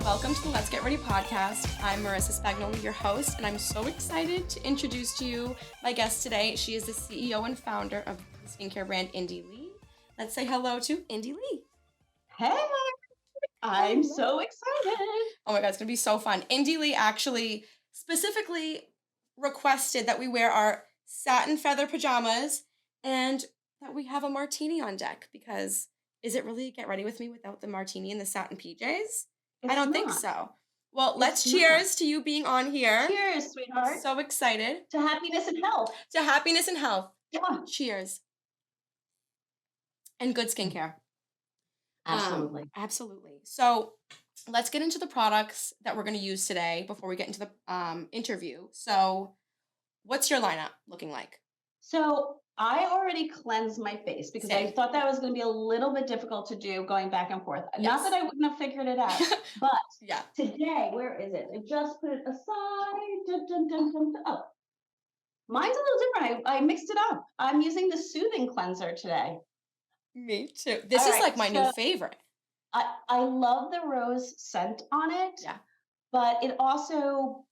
Welcome to the Let's Get Ready podcast. I'm Marissa Spagnoli, your host, and I'm so excited to introduce to you my guest today. She is the CEO and founder of the skincare brand INDIE-Lee. Let's say hello to INDIE-Lee. Hey, I'm so excited. Oh my God, it's going to be so fun. INDIE-Lee actually specifically requested that we wear our satin feather pajamas and that we have a martini on deck because is it really Get Ready With Me without the martini and the satin PJs? I don't think so. Well, let's cheers to you being on here. Cheers, sweetheart. So excited. To happiness and health. To happiness and health. Yeah. Cheers. And good skincare. Absolutely. Absolutely. So let's get into the products that we're going to use today before we get into the interview. So what's your lineup looking like? So I already cleansed my face because I thought that was going to be a little bit difficult to do going back and forth. Yes. Not that I wouldn't have figured it out, but today, where is it? I just put it aside. Dun, dun, dun, dun, dun. Oh, mine's a little different. I mixed it up. I'm using the Soothing Cleanser today. Me too. This is like my new favorite. I love the rose scent on it. Yeah. But it also,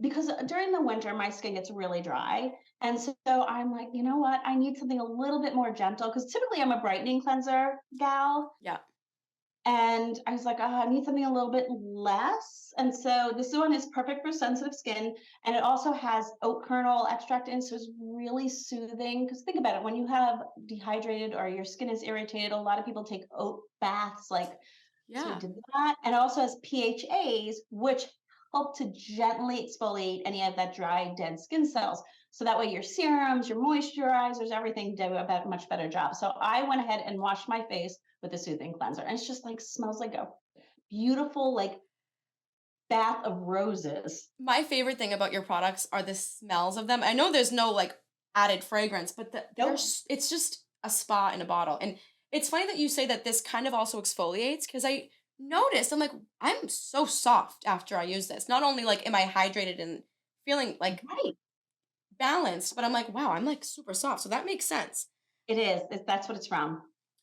because during the winter, my skin gets really dry. And so I'm like, you know what? I need something a little bit more gentle because typically I'm a brightening cleanser gal. Yeah. And I was like, oh, I need something a little bit less. And so this one is perfect for sensitive skin. And it also has oat kernel extract in, so it's really soothing. Because think about it, when you have dehydrated or your skin is irritated, a lot of people take oat baths. So we did that. And it also has PHAs, which help to gently exfoliate any of that dry, dead skin cells. So that way your serums, your moisturizers, everything do a much better job. So I went ahead and washed my face with the Soothing Cleanser. And it's just smells like a beautiful, bath of roses. My favorite thing about your products are the smells of them. I know there's no added fragrance, but it's just a spa in a bottle. And it's funny that you say that this kind of also exfoliates because I noticed, I'm so soft after I use this. Not only am I hydrated and feeling balanced, but I'm wow, I'm super soft. So that makes sense. It is. That's what it's from.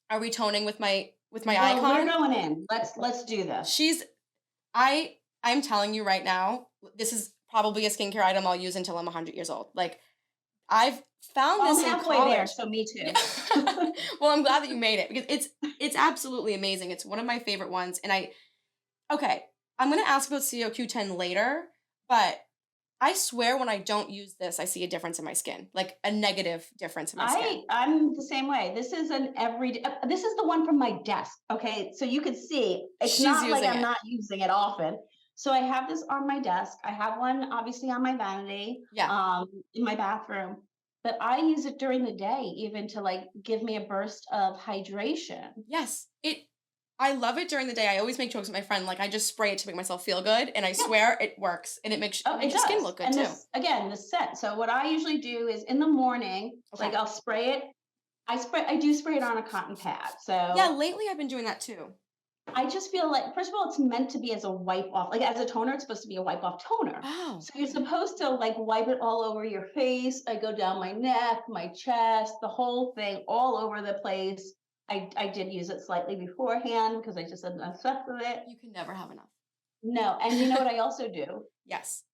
Are we toning with my icon? We're going in. Let's do this. I'm telling you right now, this is probably a skincare item I'll use until I'm 100 years old. I've found this in halfway college. there, so me too. Well, I'm glad that you made it because it's absolutely amazing. It's one of my favorite ones. And I'm going to ask about COQ10 later, but I swear when I don't use this, I see a difference in my skin, a negative difference in my skin. I'm the same way. This is this is the one from my desk. Okay. So you can see it's not like I'm not using it often. So I have this on my desk. I have one obviously on my vanity, in my bathroom, but I use it during the day even to give me a burst of hydration. Yes. I love it during the day. I always make jokes with my friend. I just spray it to make myself feel good. And I swear it works. And it makes your skin look good too. Again, the scent. So what I usually do is in the morning, I'll spray it. I do spray it on a cotton pad. So yeah, lately I've been doing that too. I just feel first of all, it's meant to be as a wipe off. As a toner, it's supposed to be a wipe off toner. Oh. So you're supposed to wipe it all over your face. I go down my neck, my chest, the whole thing, all over the place. I did use it slightly beforehand because I just had obsessed with it. You can never have enough. No. And you know what I also do? Yes.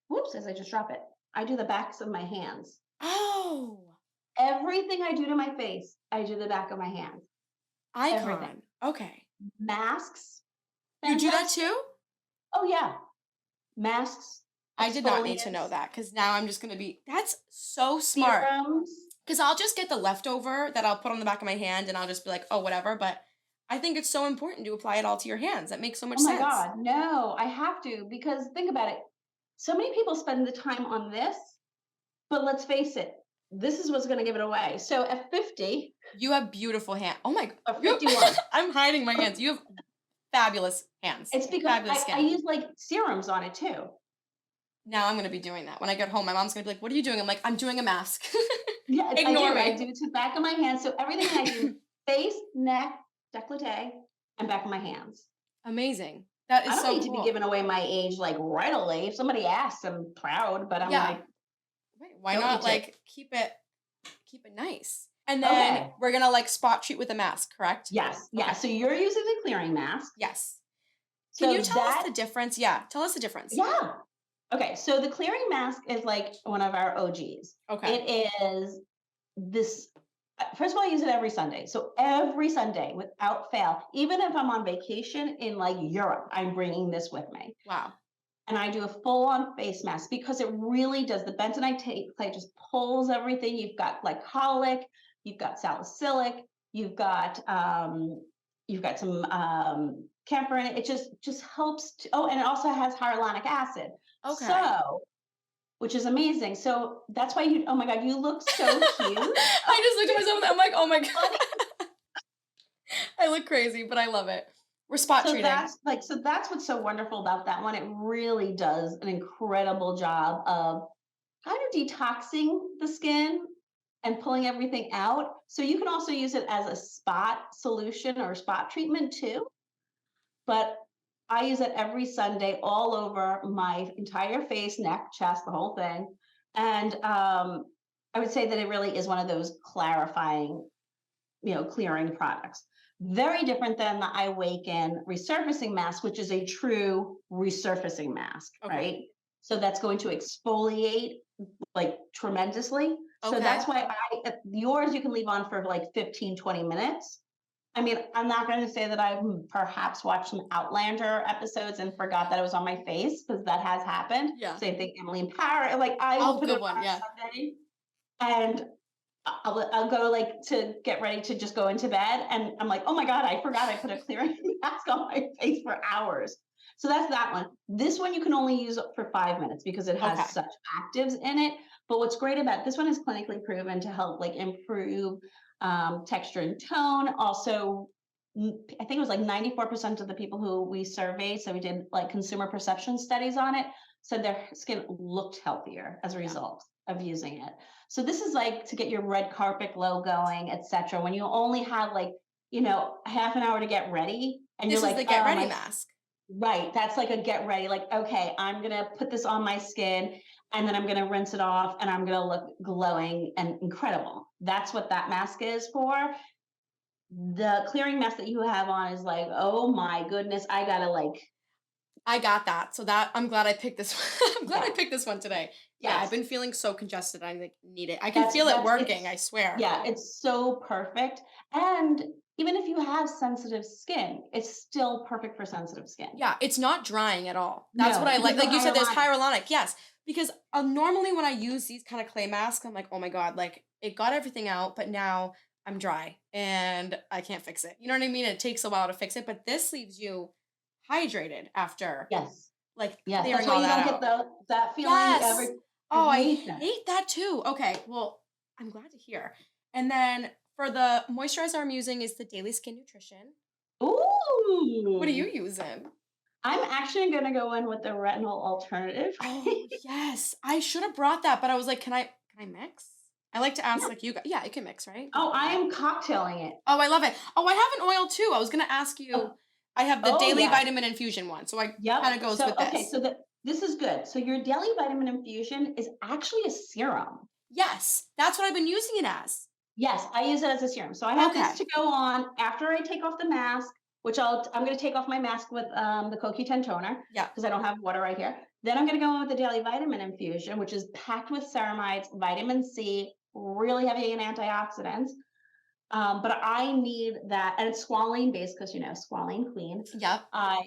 Whoops, as I just drop it. I do the backs of my hands. Oh. Everything I do to my face, I do the back of my hands. Icon. Everything. Okay. Masks. You do that too? Oh, yeah. Masks. I did not need to know that because now I'm just going to be, that's so smart. Serums. Because I'll just get the leftover that I'll put on the back of my hand and I'll just be like, oh, whatever. But I think it's so important to apply it all to your hands. That makes so much sense. Oh my God, no, I have to because think about it. So many people spend the time on this, but let's face it, this is what's going to give it away. So at 50. You have beautiful hands. Oh my God. 51. I'm hiding my hands. You have fabulous hands. It's because I use serums on it too. Now I'm going to be doing that. When I get home, my mom's going to be like, what are you doing? I'm like, I'm doing a mask. Yeah, Ignore me. I do to the back of my hands. So everything I do, face, neck, décolleté, and back of my hands. Amazing. That is so cool. I don't need to be giving away my age readily. If somebody asks, I'm proud, but I'm Wait, why not keep it nice? And then Okay. we're gonna like spot treat with a mask, correct? Yes. Yeah. Okay. So you're using the clearing mask. Yes. Can you So tell us that, the difference? Yeah, tell us the difference. yeah. Okay. So the clearing mask is like one of our OGs. Okay. It is this. First of all, I use it every Sunday. So every Sunday, without fail, even if I'm on vacation in like Europe, I'm bringing this with me. Wow. And I do a full on face mask because it really does. The bentonite clay just pulls everything. You've got glycolic, you've got salicylic, you've got some camphor in it. It just helps. Oh, and it also has hyaluronic acid. Okay. So, which is amazing. So that's why you. Oh my God, you look so cute. I just looked at myself and I'm like, oh my God. I look crazy, but I love it. We're spot So treating. that's what's so wonderful about that one. It really does an incredible job of kind of detoxing the skin and pulling everything out. So you can also use it as a spot solution or spot treatment too. But I use it every Sunday all over my entire face, neck, chest, the whole thing. And I would say that it really is one of those clarifying, clearing products. Very different than the I Awaken resurfacing mask, which is a true resurfacing mask, Okay. right? So that's going to exfoliate like tremendously. So Okay. that's why yours you can leave on for like 15, 20 minutes. I mean, I'm not going to say that I've perhaps watched some Outlander episodes and forgot that it was on my face, because that has happened. Yeah. Same thing, Emily in Paris. Like I will Oh, put it good one. on Yeah. Sunday, and I'll go like to get ready to just go into bed, and I'm like, oh my God, I forgot I put a clearing mask on my face for hours. So that's that one. This one you can only use for 5 minutes because it has Okay. such actives in it. But what's great about this one is clinically proven to help like improve texture and tone. Also, I think it was like 94% of the people who we surveyed, so we did like consumer perception studies on it, said their skin looked healthier as a Yeah. result of using it. So this is like to get your red carpet glow going, etc. When you only have like, half an hour to get ready, and This you're is like, the get ready my mask. right, that's like a get ready. Like, okay, I'm gonna put this on my skin, and then I'm gonna rinse it off, and I'm gonna look glowing and incredible. That's what that mask is for. The clearing mask that you have on is like, oh my goodness, I gotta like, I got that. So that I'm glad I picked this one. I'm glad I yeah, picked this one today. Yeah, I've yes. been feeling so congested. I like need it. I can That's feel it that's working, I it's swear. yeah, it's so perfect. And even if you have sensitive skin, it's still perfect for sensitive skin. Yeah, it's not drying at all. That's what No, I because like. the Like you said, there's hyaluronic. hyaluronic. Yes, because normally when I use these kind of clay masks, I'm like, oh my god, like it got everything out, but now I'm dry and I can't fix it. You know what I mean? It takes a while to fix it, but this leaves you hydrated after Yes, like yes. That's clearing why all you that don't get out. that feeling ever. Yes. I Oh, I hate that. hate that too. Okay, well, I'm glad to hear. And then for the moisturizer I'm using is the Daily Skin Nutrition. What are you Ooh. using? I'm actually gonna go in with the retinol alternative. Oh, yes. I should have brought that, but I was like, can I mix? I like to ask Yeah. like you guys. Yeah, you can mix, right? Oh, I am cocktailing it. Oh, I love it. Oh, I have an oil too. I was gonna ask you. Oh, I have the oh daily yes. vitamin infusion one, so I kind of Yep. goes So with okay, this. so this is good. So your daily vitamin infusion is actually a serum. Yes, that's what I've been using it as. Yes, I use it as a serum. So I have this Okay. to go on after I take off the mask, which I'm going to take off my mask with the CoQ10 toner Yeah. because I don't have water right here. Then I'm going to go in with the daily vitamin infusion, which is packed with ceramides, vitamin C, really heavy in antioxidants. But I need that, and it's squalene based because squalene clean. Yep. I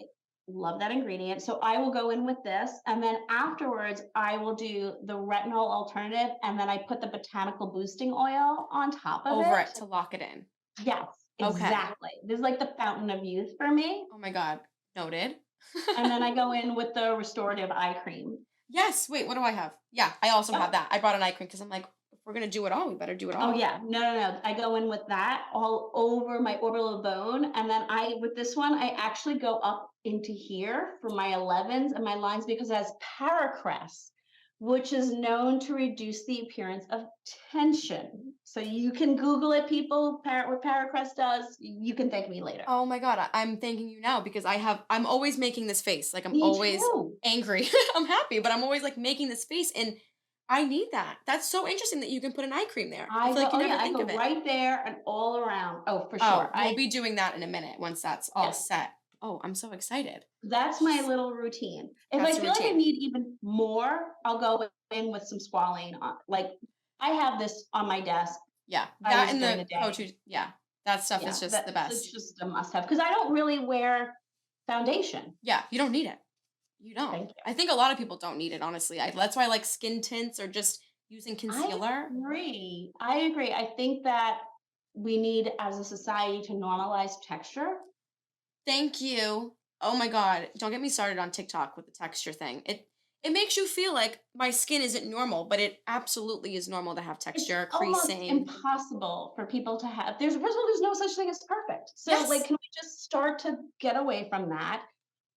love that ingredient. So I will go in with this, and then afterwards I will do the retinol alternative, and then I put the botanical boosting oil on top of Over it. it to lock it in. Yes, Okay. exactly. This is like the fountain of youth for me. Oh my god. Noted. And then I go in with the restorative eye cream. Yes. Wait, what do I have? Yeah, I also have Oh, that. I brought an eye cream because I'm like, if we're gonna do it all, we better do it oh all. yeah, no, no, no. I go in with that all over my orbital bone, and then with this one, I actually go up into here for my 11s and my lines because it has paracress, which is known to reduce the appearance of tension. So you can Google it, people. What paracress does. You can thank me later. Oh my god, I'm thanking you now because I'm always making this face. Like I'm Me always too. angry. I'm happy, but I'm always like making this face and I need that. That's so interesting that you can put an eye cream there. I I feel go, like you oh never yeah, I think go of it. right there and all around. Oh, for sure. Oh, we'll be doing that in a minute once that's all Yeah, set. Oh, I'm so excited. that's my little routine. If I That's the feel like I routine. need even more, I'll go in with some squalane on. Like I have this on my desk. Yeah, I that use and it during the the day. Coach, yeah, that stuff is Yeah, just the that's it's best. just a must have because I don't really wear foundation. Yeah, you don't need it. You don't. Thank you. I think a lot of people don't need it, honestly. That's why I like skin tints or just using I concealer. agree. I agree. I think that we need, as a society, to normalize texture. Thank you. Oh my God. Don't get me started on TikTok with the texture thing. It makes you feel like my skin isn't normal, but it absolutely is normal to have It's texture, almost creasing. impossible for people to have. There's first of all, there's no such thing as perfect. So, like, Yes. can we just start to get away from that?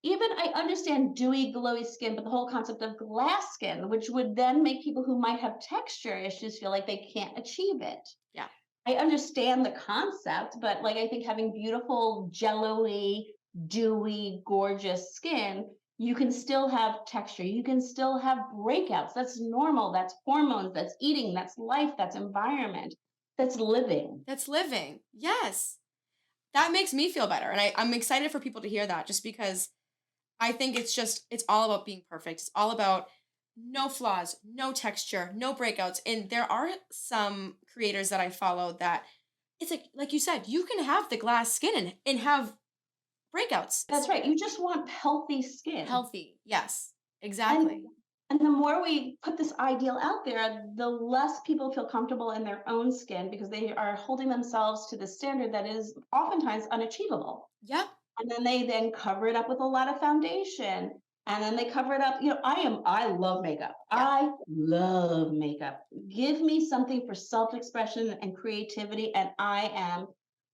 Even I understand dewy, glowy skin, but the whole concept of glass skin, which would then make people who might have texture issues feel like they can't achieve it. Yeah. I understand the concept, but like I think having beautiful, jello-y, dewy, gorgeous skin, you can still have texture. You can still have breakouts. That's normal. That's hormones. That's eating. That's life. That's environment. That's living. That's living. Yes. That makes me feel better. And I'm excited for people to hear that just because I think it's all about being perfect. It's all about no flaws, no texture, no breakouts. And there are some creators that I follow that it's like you said, you can have the glass skin and have breakouts. That's right. You just want healthy skin. Healthy. Yes. And Exactly. and the more we put this ideal out there, the less people feel comfortable in their own skin because they are holding themselves to the standard that is oftentimes unachievable. Yep. And then they then cover it up with a lot of foundation. And then they cover it up. I love makeup. Yeah. I love makeup. Give me something for self-expression and creativity, and I am,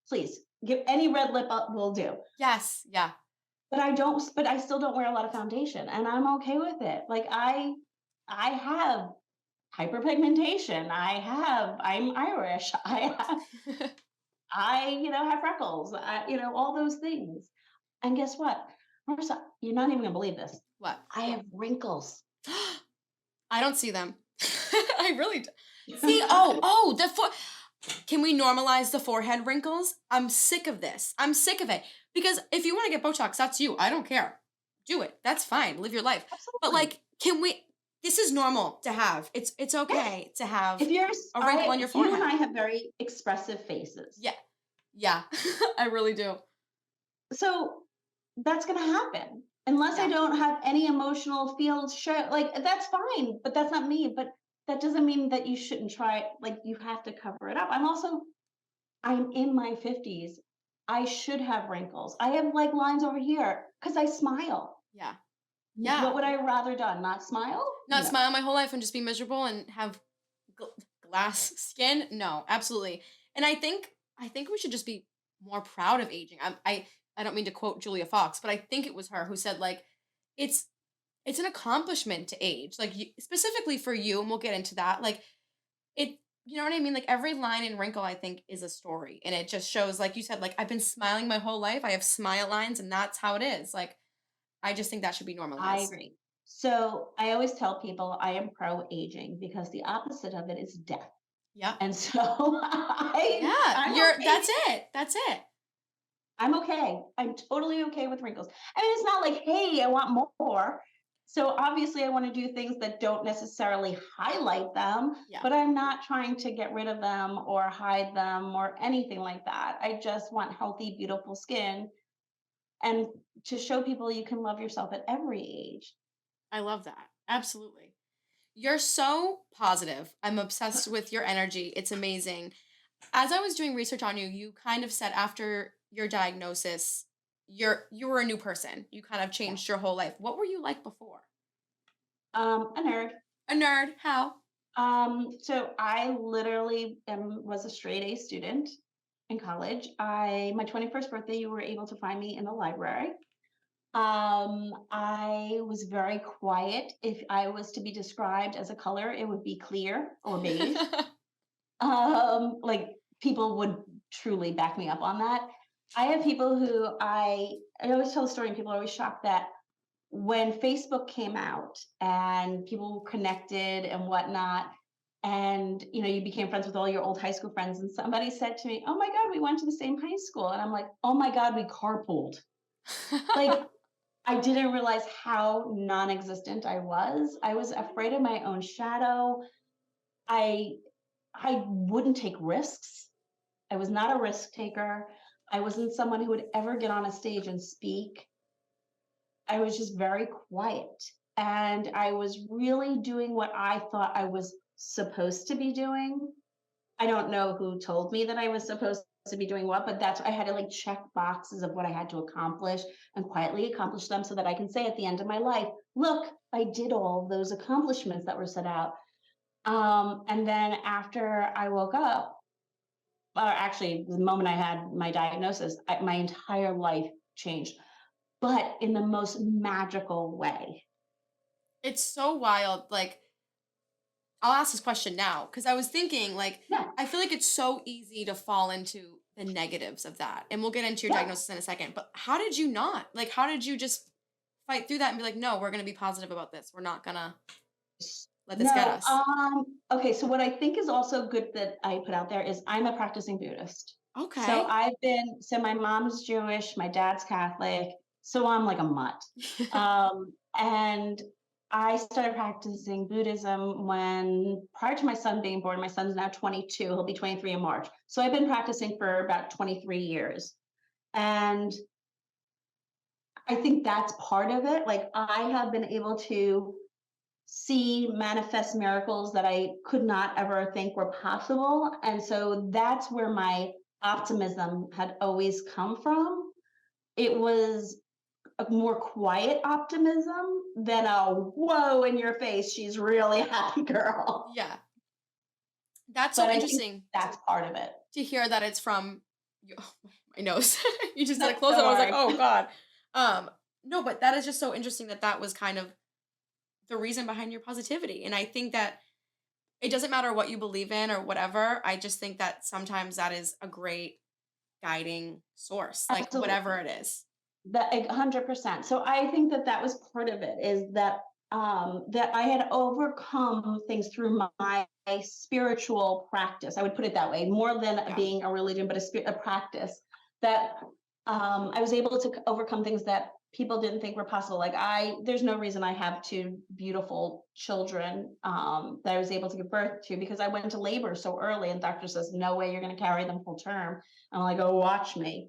please, give any red lip up will do. Yes. Yeah. But I still don't wear a lot of foundation, and I'm okay with it. Like I have hyperpigmentation. I'm Irish. Have freckles. All those things. And guess what? Marissa, you're not even gonna believe this. What? I have wrinkles. I don't see them. I really do. See, oh, can we normalize the forehead wrinkles? I'm sick of this. I'm sick of it. Because if you want to get Botox, that's you. I don't care. Do it. That's fine. Live your life. But Absolutely. like, can we this is normal to have. It's Yes. okay to have If you're a wrinkle on your you and forehead. I have very expressive faces. Yeah. Yeah. I really do. So that's going to happen unless I Yeah. don't have any emotional feels show. Like that's fine, but that's not me. But that doesn't mean that you shouldn't try. Like you have to cover it up. I'm in my 50s. I should have wrinkles. I have like lines over here because I smile. Yeah. What Yeah. would I rather done? Not smile? Not No. smile my whole life and just be miserable and have glass skin? No, absolutely. And I think we should just be more proud of aging. I don't mean to quote Julia Fox, but I think it was her who said like it's it's an accomplishment to age. Like specifically for you, and we'll get into that. Like it you know what I mean? Like every line and wrinkle I think is a story and it just shows like you said like I've been smiling my whole life. I have smile lines and that's how it is. Like I just think that should be I normalized. agree. So I always tell people I am pro aging because the opposite of it is death. Yep. And so Yeah, I'm you're okay. that's it. That's it. I'm okay. I'm totally okay with wrinkles. I mean, it's not like, hey, I want more. So obviously, I want to do things that don't necessarily highlight them, Yeah. but I'm not trying to get rid of them or hide them or anything like that. I just want healthy, beautiful skin and to show people you can love yourself at every age. I love that. Absolutely. You're so positive. I'm obsessed with your energy. It's amazing. As I was doing research on you, you kind of said after your diagnosis, you were a new person. You kind of Yeah. changed your whole life. What were you like before? A nerd. A nerd. How? So I literally was a straight A student in college. My 21st birthday, you were able to find me in the library. I was very quiet. If I was to be described as a color, it would be clear or beige. Like people would truly back me up on that. I have people who I always tell a story and people are always shocked that when Facebook came out and people were connected and whatnot, and you became friends with all your old high school friends, and somebody said to me, "Oh my God, we went to the same high school," and I'm like, "Oh my God, we carpooled." Like, I didn't realize how non-existent I was. I was afraid of my own shadow. I I wouldn't take risks. I was not a risk taker. I wasn't someone who would ever get on a stage and speak. I was just very quiet. And I was really doing what I thought I was supposed to be doing. I don't know who told me that I was supposed to be doing what, but that's I had to like check boxes of what I had to accomplish and quietly accomplish them so that I can say at the end of my life, look, I did all those accomplishments that were set out. And then after I woke up, or actually the moment I had my diagnosis, my entire life changed, but in the most magical way. It's so wild. Like, I'll ask this question now because I was thinking, like, Yeah, I feel like it's so easy to fall into the negatives of that. And we'll get into your yeah. diagnosis in a second. But how did you not? Like, how did you just fight through that and be like, no, we're going to be positive about this? We're not going to let this get No, us. okay, so what I think is also good that I put out there is I'm a practicing Buddhist. So Okay. my mom's Jewish, my dad's Catholic, so I'm like a mutt. And I started practicing Buddhism when prior to my son being born. My son's now 22, he'll be 23 in March. So I've been practicing for about 23 years. And I think that's part of it. Like I have been able to see manifest miracles that I could not ever think were possible. And so that's where my optimism had always come from. It was a more quiet optimism than a whoa in your face, she's really a happy girl. Yeah. That's But so I think interesting that's part of it. to hear that it's from oh, my nose. You just did a No, close up. don't I was like, worry. oh God. No, but that is just so interesting that that was kind of the reason behind your positivity. And I think that it doesn't matter what you believe in or whatever. I just think that sometimes that is a great guiding source, like whatever Absolutely. it is. That 100%. So I think that that was part of it is that that I had overcome things through my spiritual practice. I would put it that way, more than Yeah. being a religion, but a practice that I was able to overcome things that people didn't think were possible. Like there's no reason I have two beautiful children that I was able to give birth to because I went into labor so early, and doctor says no way you're going to carry them full term. And I'm like, oh, watch me.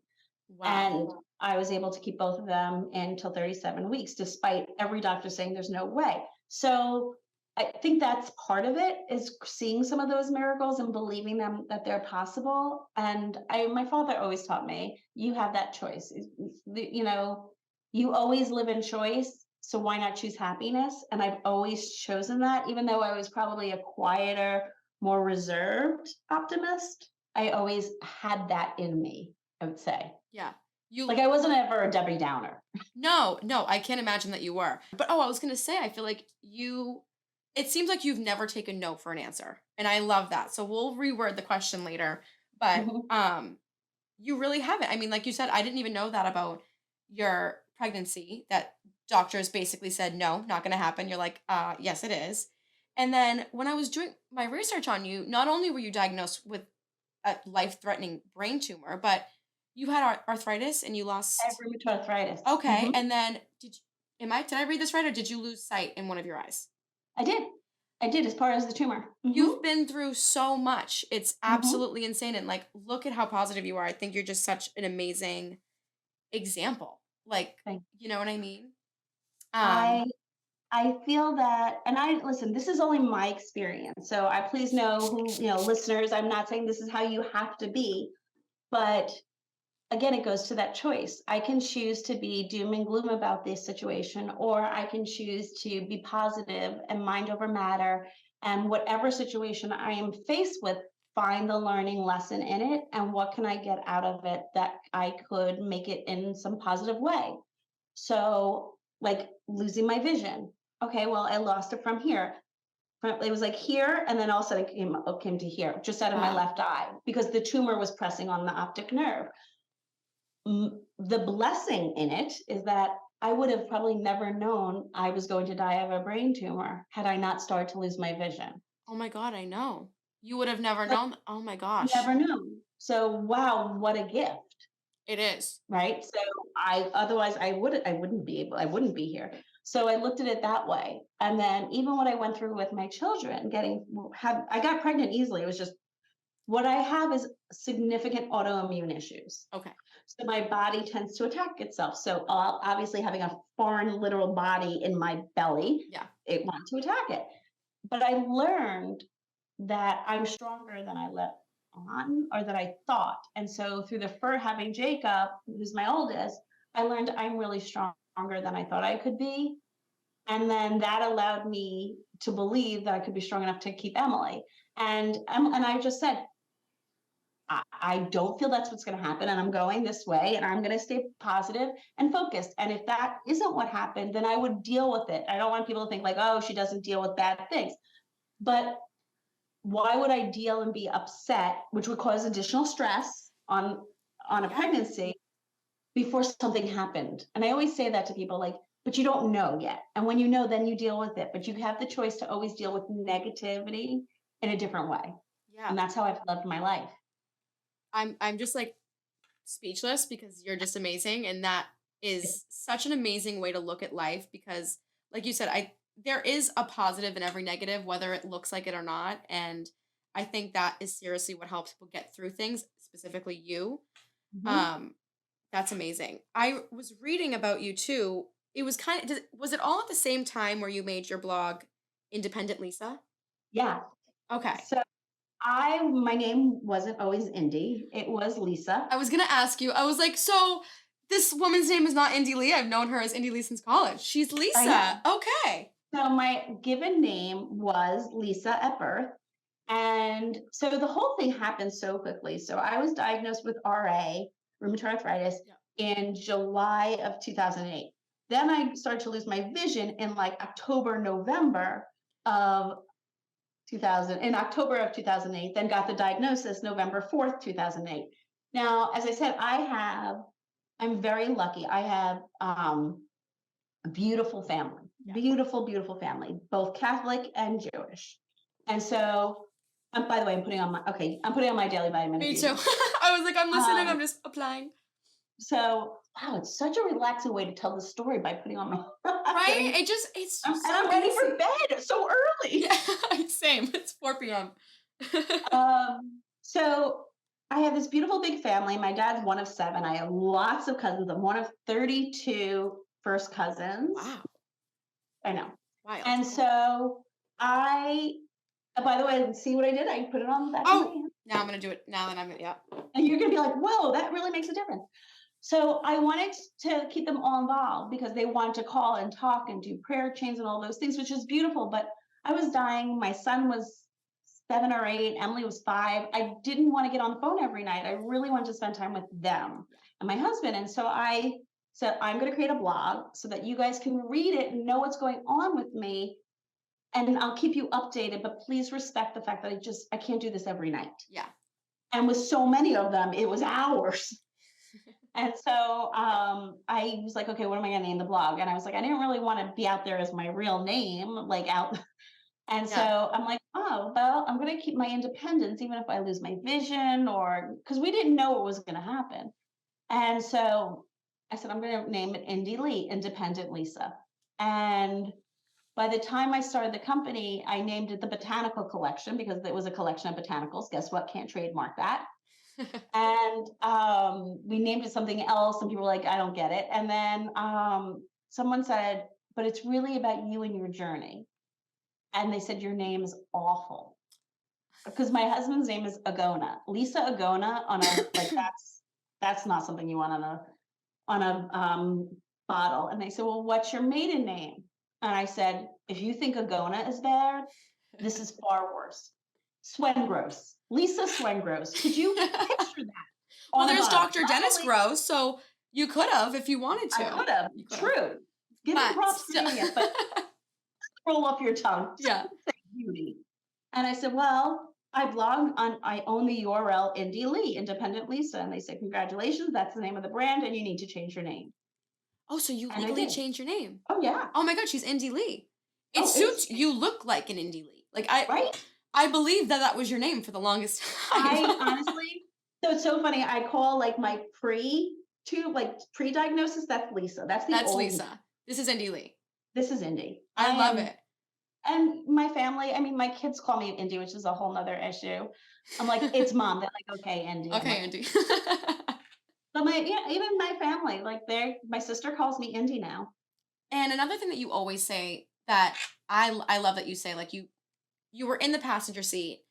Wow. And I was able to keep both of them until 37 weeks, despite every doctor saying there's no way. So I think that's part of it is seeing some of those miracles and believing them that they're possible. And my father always taught me, you have that choice. You always live in choice. So why not choose happiness? And I've always chosen that, even though I was probably a quieter, more reserved optimist. I always had that in me, I would say. Yeah. Like You I wasn't ever a Debbie Downer. No, no, I can't imagine that you were. But oh, I was gonna say, I feel like it seems like you've never taken no for an answer. And I love that. So we'll reword the question later. But Mhm. you really haven't. I mean, like you said, I didn't even know that about your pregnancy, that doctors basically said, no, not gonna happen. You're like, yes, it is. And then when I was doing my research on you, not only were you diagnosed with a life-threatening brain tumor, but you had arthritis and you I have lost. rheumatoid arthritis. Okay, and then did I read this right, or did you lose sight in one of your eyes? I did. I did as far as the tumor. You've been through so much. It's Hmm. absolutely insane, and, like, look at how positive you are. I think you're just such an amazing example. Like, Thank you know what I mean? I Um, I feel that, and I listen. This is only my experience, so I please know who listeners. I'm not saying this is how you have to be, but again, it goes to that choice. I can choose to be doom and gloom about this situation, or I can choose to be positive and mind over matter. And whatever situation I am faced with, find the learning lesson in it and what can I get out of it that I could make it in some positive way. So, like losing my vision. Okay, well, I lost it from here. It was like here, and then all of a sudden it came to here, just out of my wow. left eye, because the tumor was pressing on the optic nerve. The blessing in it is that I would have probably never known I was going to die of a brain tumor had I not started to lose my vision. Oh my God, I know. You would have never So known. Oh my I gosh. never knew. So wow, what a gift, It is. right? So I otherwise I wouldn't be here. So I looked at it that way. And then even what I went through with my children, I got pregnant easily. It was just what I have is significant autoimmune issues. Okay. So my body tends to attack itself. So obviously, having a foreign literal body in my belly, Yeah. it wants to attack it. But I learned that I'm stronger than I let on or that I thought. And so through the fur having Jacob, who's my oldest, I learned I'm really stronger than I thought I could be. And then that allowed me to believe that I could be strong enough to keep Emily. And I just said, I don't feel that's what's going to happen. And I'm going this way and I'm going to stay positive and focused. And if that isn't what happened, then I would deal with it. I don't want people to think like, oh, she doesn't deal with bad things. But why would I deal and be upset, which would cause additional stress on a Yeah. pregnancy before something happened? And I always say that to people like, but you don't know yet. And when you know, then you deal with it. But you have the choice to always deal with negativity in a different way. Yeah. And that's how I've lived my life. I'm just like speechless because you're just amazing, and that is such an amazing way to look at life because like you said, I there is a positive in every negative whether it looks like it or not, and I think that is seriously what helps people get through things, specifically you. Mhm. Um that's amazing. I was reading about you too. It was was it all at the same time where you made your blog Independent Lisa? Yeah. Okay. So my name wasn't always Indie. It was Lisa. I was gonna ask you. I was like, so this woman's name is not Indie Lee. I've known her as Indie Lee since college. She's I Lisa. know. Okay. So my given name was Lisa at birth. And so the whole thing happened so quickly. So I was diagnosed with RA, rheumatoid arthritis, Yeah. in July of 2008. Then I started to lose my vision in like October, November of 2000, in October of 2008, then got the diagnosis November 4th, 2008. Now, as I said, I'm very lucky. I have a beautiful family, Yeah. beautiful, beautiful family, both Catholic and Jewish. And so, by the way, I'm putting on my daily vitamin Me too. infusion. I was like, I'm listening. Um, I'm just applying. so wow, it's such a relaxing way to tell the story by putting on my Right? getting, It's and so I'm ready for easy. bed so early. Yeah. Same. It's 4 p.m. So I have this beautiful big family. My dad's one of seven. I have lots of cousins. I'm one of 32 first cousins. Wow. I know. Wild. And so I, by the way, see what I did? I put it on the back of my Oh, hand. now I'm gonna do it. Now that I'm yeah. And you're going to be like, whoa, that really makes a difference. So I wanted to keep them all involved because they wanted to call and talk and do prayer chains and all those things, which is beautiful. But I was dying. My son was 7 or 8. Emily was 5. I didn't want to get on the phone every night. I really wanted to spend time with them and my husband. And so I said, I'm going to create a blog so that you guys can read it and know what's going on with me. And I'll keep you updated, but please respect the fact that I can't do this every night. Yeah. And with so many of them, it was hours. And so I was like, okay, what am I going to name the blog? And I was like, I didn't really want to be out there as my real name, like out. And Yeah. so I'm like, oh, well, I'm going to keep my independence, even if I lose my vision, or because we didn't know what was going to happen. And so I said, I'm going to name it Indie Lee, Independent Lisa. And by the time I started the company, I named it the Botanical Collection because it was a collection of botanicals. Guess what? Can't trademark that. And we named it something else, and people were like, I don't get it. And then someone said, but it's really about you and your journey. And they said, your name is awful. Because my husband's name is Agona. Lisa Agona on a like that's not something you want on a bottle. And they said, well, what's your maiden name? And I said, if you think Agona is bad, this is far worse. Swengross. Lisa Swengross. Could you picture that Well, on a there's bottle? Dr. Not Dennis only Gross, so you could have if you wanted I to. could have, You could have. true. Give him But props for still. doing it, but roll off your tongue. Yeah. Beauty. And I said, well, I own the URL Indie Lee, Independent Lisa. And they said, congratulations, that's the name of the brand, and you need to change your name. Oh, so you And I legally did. changed your name. Oh, yeah. Oh my god, she's Indie Lee. It Oh, suits you look like an Indie Lee. Like right? I believe that that was your name for the longest time. I honestly, so it's so funny. I call like my pre-diagnosis, that's Lisa. That's the That's old, Lisa. This is Indie Lee. this is Indie. I I love am, it. and my family, I mean, my kids call me Indie, which is a whole nother issue. I'm like, it's mom. They're like, okay, Indie. I'm Okay, like, Andy. but my, yeah, even my family, like my sister calls me Indie now. And another thing that you always say that I love that you say, like, you were in the passenger seat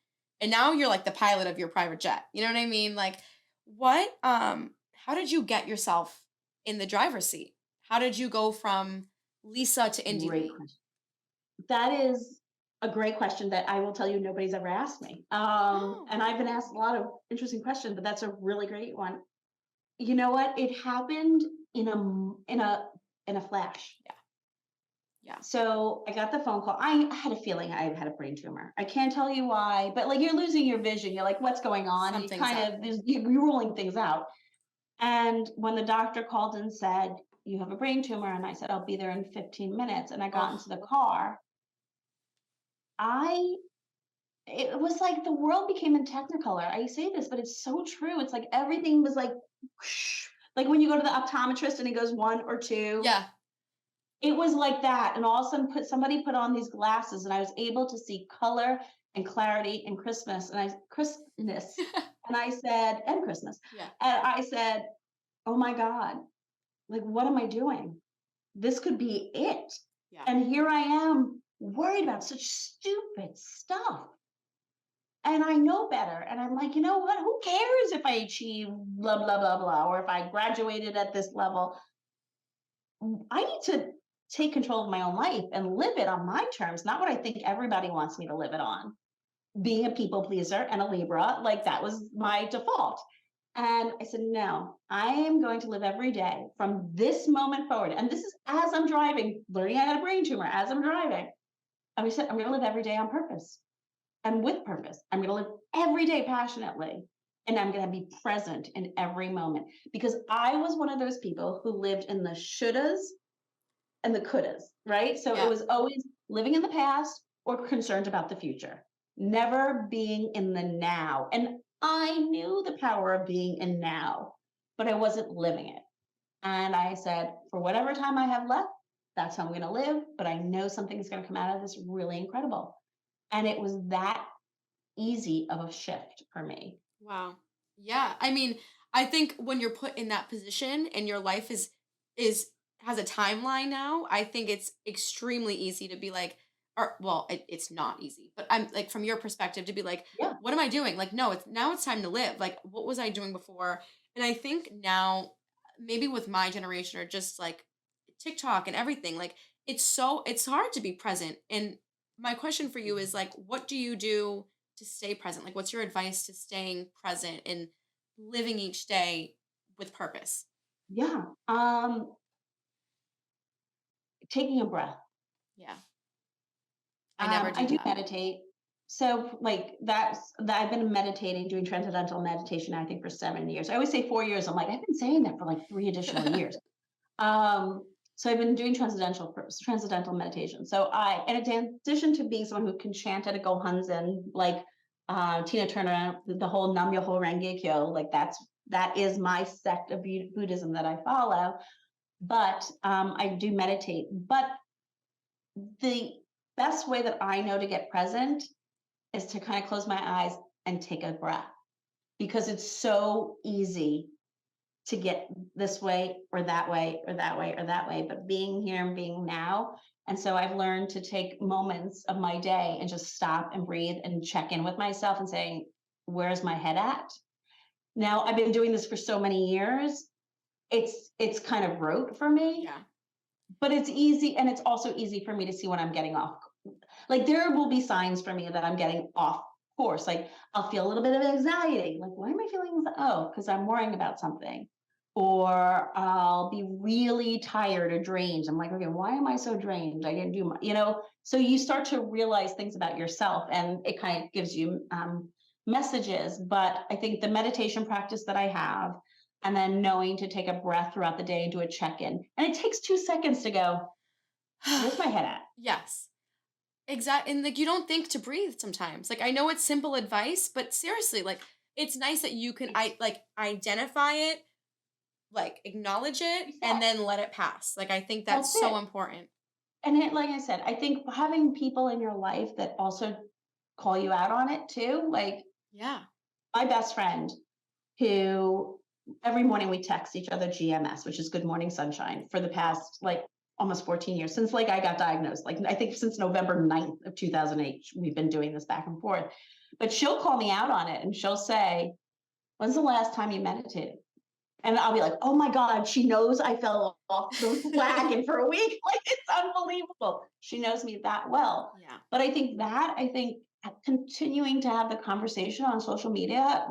and now you're like the pilot of your private jet. You know what I mean? Like, what how did you get yourself in the driver's seat? How did you go from Lisa to Indie Great Lee? question. That is a great question that I will tell you nobody's ever asked me. Oh. And I've been asked a lot of interesting questions, but that's a really great one. You know what? It happened in a in a flash. Yeah. Yeah. So I got the phone call. I had a feeling I had a brain tumor. I can't tell you why, but like you're losing your vision. You're like, what's going on? You Something's kind up. of you're ruling things out. And when the doctor called and said, you have a brain tumor, and I said, I'll be there in 15 minutes, and I got Oh. into the car, I it was like the world became in technicolor. I say this, but it's so true. It's like everything was like, whoosh. Like when you go to the optometrist and he goes one or two, Yeah. it was like that. And all of a sudden, somebody put on these glasses, and I was able to see color and clarity and crispness. And I said, and Christmas. Yeah. And I said, oh my God, like what am I doing? This could be it. Yeah. And here I am worried about such stupid stuff. And I know better. And I'm like, you know what? Who cares if I achieve blah, blah, blah, blah, or if I graduated at this level? I need to take control of my own life and live it on my terms, not what I think everybody wants me to live it on. Being a people pleaser and a Libra, like that was my default. And I said, no, I am going to live every day from this moment forward. And this is as I'm driving, learning I had a brain tumor as I'm driving. And we said, I'm going to live every day on purpose and with purpose. I'm going to live every day passionately. And I'm going to be present in every moment because I was one of those people who lived in the shouldas and the couldas, right? So it Yeah. was always living in the past or concerned about the future, never being in the now. And I knew the power of being in now, but I wasn't living it. And I said, for whatever time I have left, that's how I'm going to live. But I know something is going to come out of this really incredible. And it was that easy of a shift for me. Wow. Yeah. I mean, I think when you're put in that position and your life is has a timeline now, I think it's extremely easy to be like, or well, it's not easy, but I'm like from your perspective to be like, Yeah. what am I doing? Like, no, it's now it's time to live. Like, what was I doing before? And I think now, maybe with my generation or just like TikTok and everything, like it's hard to be present. And my question for you is like, what do you do to stay present? Like, what's your advice to staying present and living each day with purpose? Yeah. Taking a breath. Yeah, I never I do do that. meditate. So like that I've been meditating, doing transcendental meditation, I think for 7 years. I always say 4 years. I'm like, I've been saying that for like 3 additional years. So I've been doing transcendental meditation. So in addition to being someone who can chant at a Gohonzon, like Tina Turner, the whole Nam Myoho Renge Kyo, like that is my sect of Buddhism that I follow. But I do meditate. But the best way that I know to get present is to kind of close my eyes and take a breath because it's so easy to get this way or that way or that way or that way, but being here and being now. And so I've learned to take moments of my day and just stop and breathe and check in with myself and saying, where's my head at? Now I've been doing this for so many years. It's kind of rote for me, Yeah. but it's easy. And it's also easy for me to see when I'm getting off. Like there will be signs for me that I'm getting off course. Like I'll feel a little bit of anxiety. Like, why am I feeling this? Oh, because I'm worrying about something. Or I'll be really tired or drained. I'm like, okay, why am I so drained? I didn't do my, so you start to realize things about yourself and it kind of gives you messages. But I think the meditation practice that I have, and then knowing to take a breath throughout the day and do a check-in. And it takes 2 seconds to go, where's my head at? Yes. Exactly. And like you don't think to breathe sometimes. Like I know it's simple advice, but seriously, like it's nice that you can identify it, like acknowledge it, and Reset. then let it pass. Like I think that's That's so it. important. And like I said, I think having people in your life that also call you out on it too, like Yeah. my best friend who every morning we text each other GMS, which is Good Morning Sunshine, for the past like almost 14 years since like I got diagnosed. Like I think since November 9th of 2008, we've been doing this back and forth. But she'll call me out on it and she'll say, when's the last time you meditated? And I'll be like, oh my God, she knows I fell off the wagon for a week. Like it's unbelievable. She knows me that well. Yeah. But I think continuing to have the conversation on social media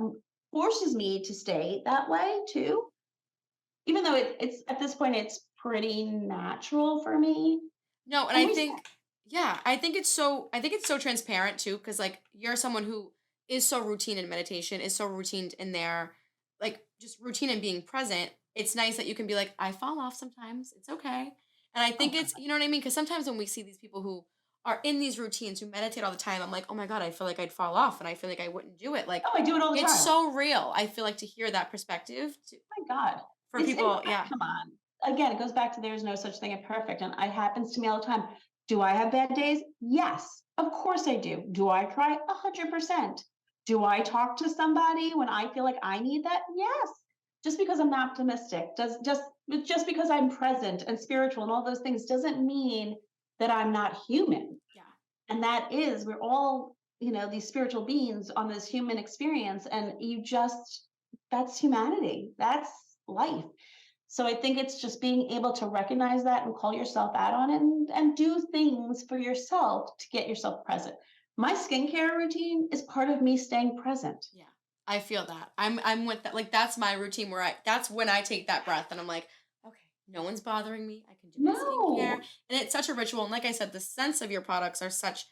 forces me to stay that way too. Even though it's at this point, it's pretty natural for me. No, and And I we think yeah, I think it's so transparent too cuz like you're someone who is so routine in meditation, is so routine in their like just routine and being present. It's nice that you can be like I fall off sometimes. It's okay. And I think oh, it's you know what I mean cuz sometimes when we see these people who are in these routines who meditate all the time, I'm like, "Oh my god, I feel like I'd fall off and I feel like I wouldn't do it." Like I do it all the it's time. so real. I feel like to hear that perspective My God. for people, yeah. Come on. Again, it goes back to there's no such thing as perfect. And it happens to me all the time. Do I have bad days? Yes. Of course I do. Do I cry? 100%. Do I talk to somebody when I feel like I need that? Yes. Just because I'm optimistic, just because I'm present and spiritual and all those things doesn't mean that I'm not human. Yeah. And that is, we're all, these spiritual beings on this human experience. And that's humanity. That's life. So I think it's just being able to recognize that and call yourself out on it and do things for yourself to get yourself present. My skincare routine is part of me staying present. Yeah. I feel that. I'm with that. Like that's my routine where that's when I take that breath and I'm like, okay, no one's bothering me. I can do my skincare. No, And it's such a ritual. And like I said, the scents of your products are such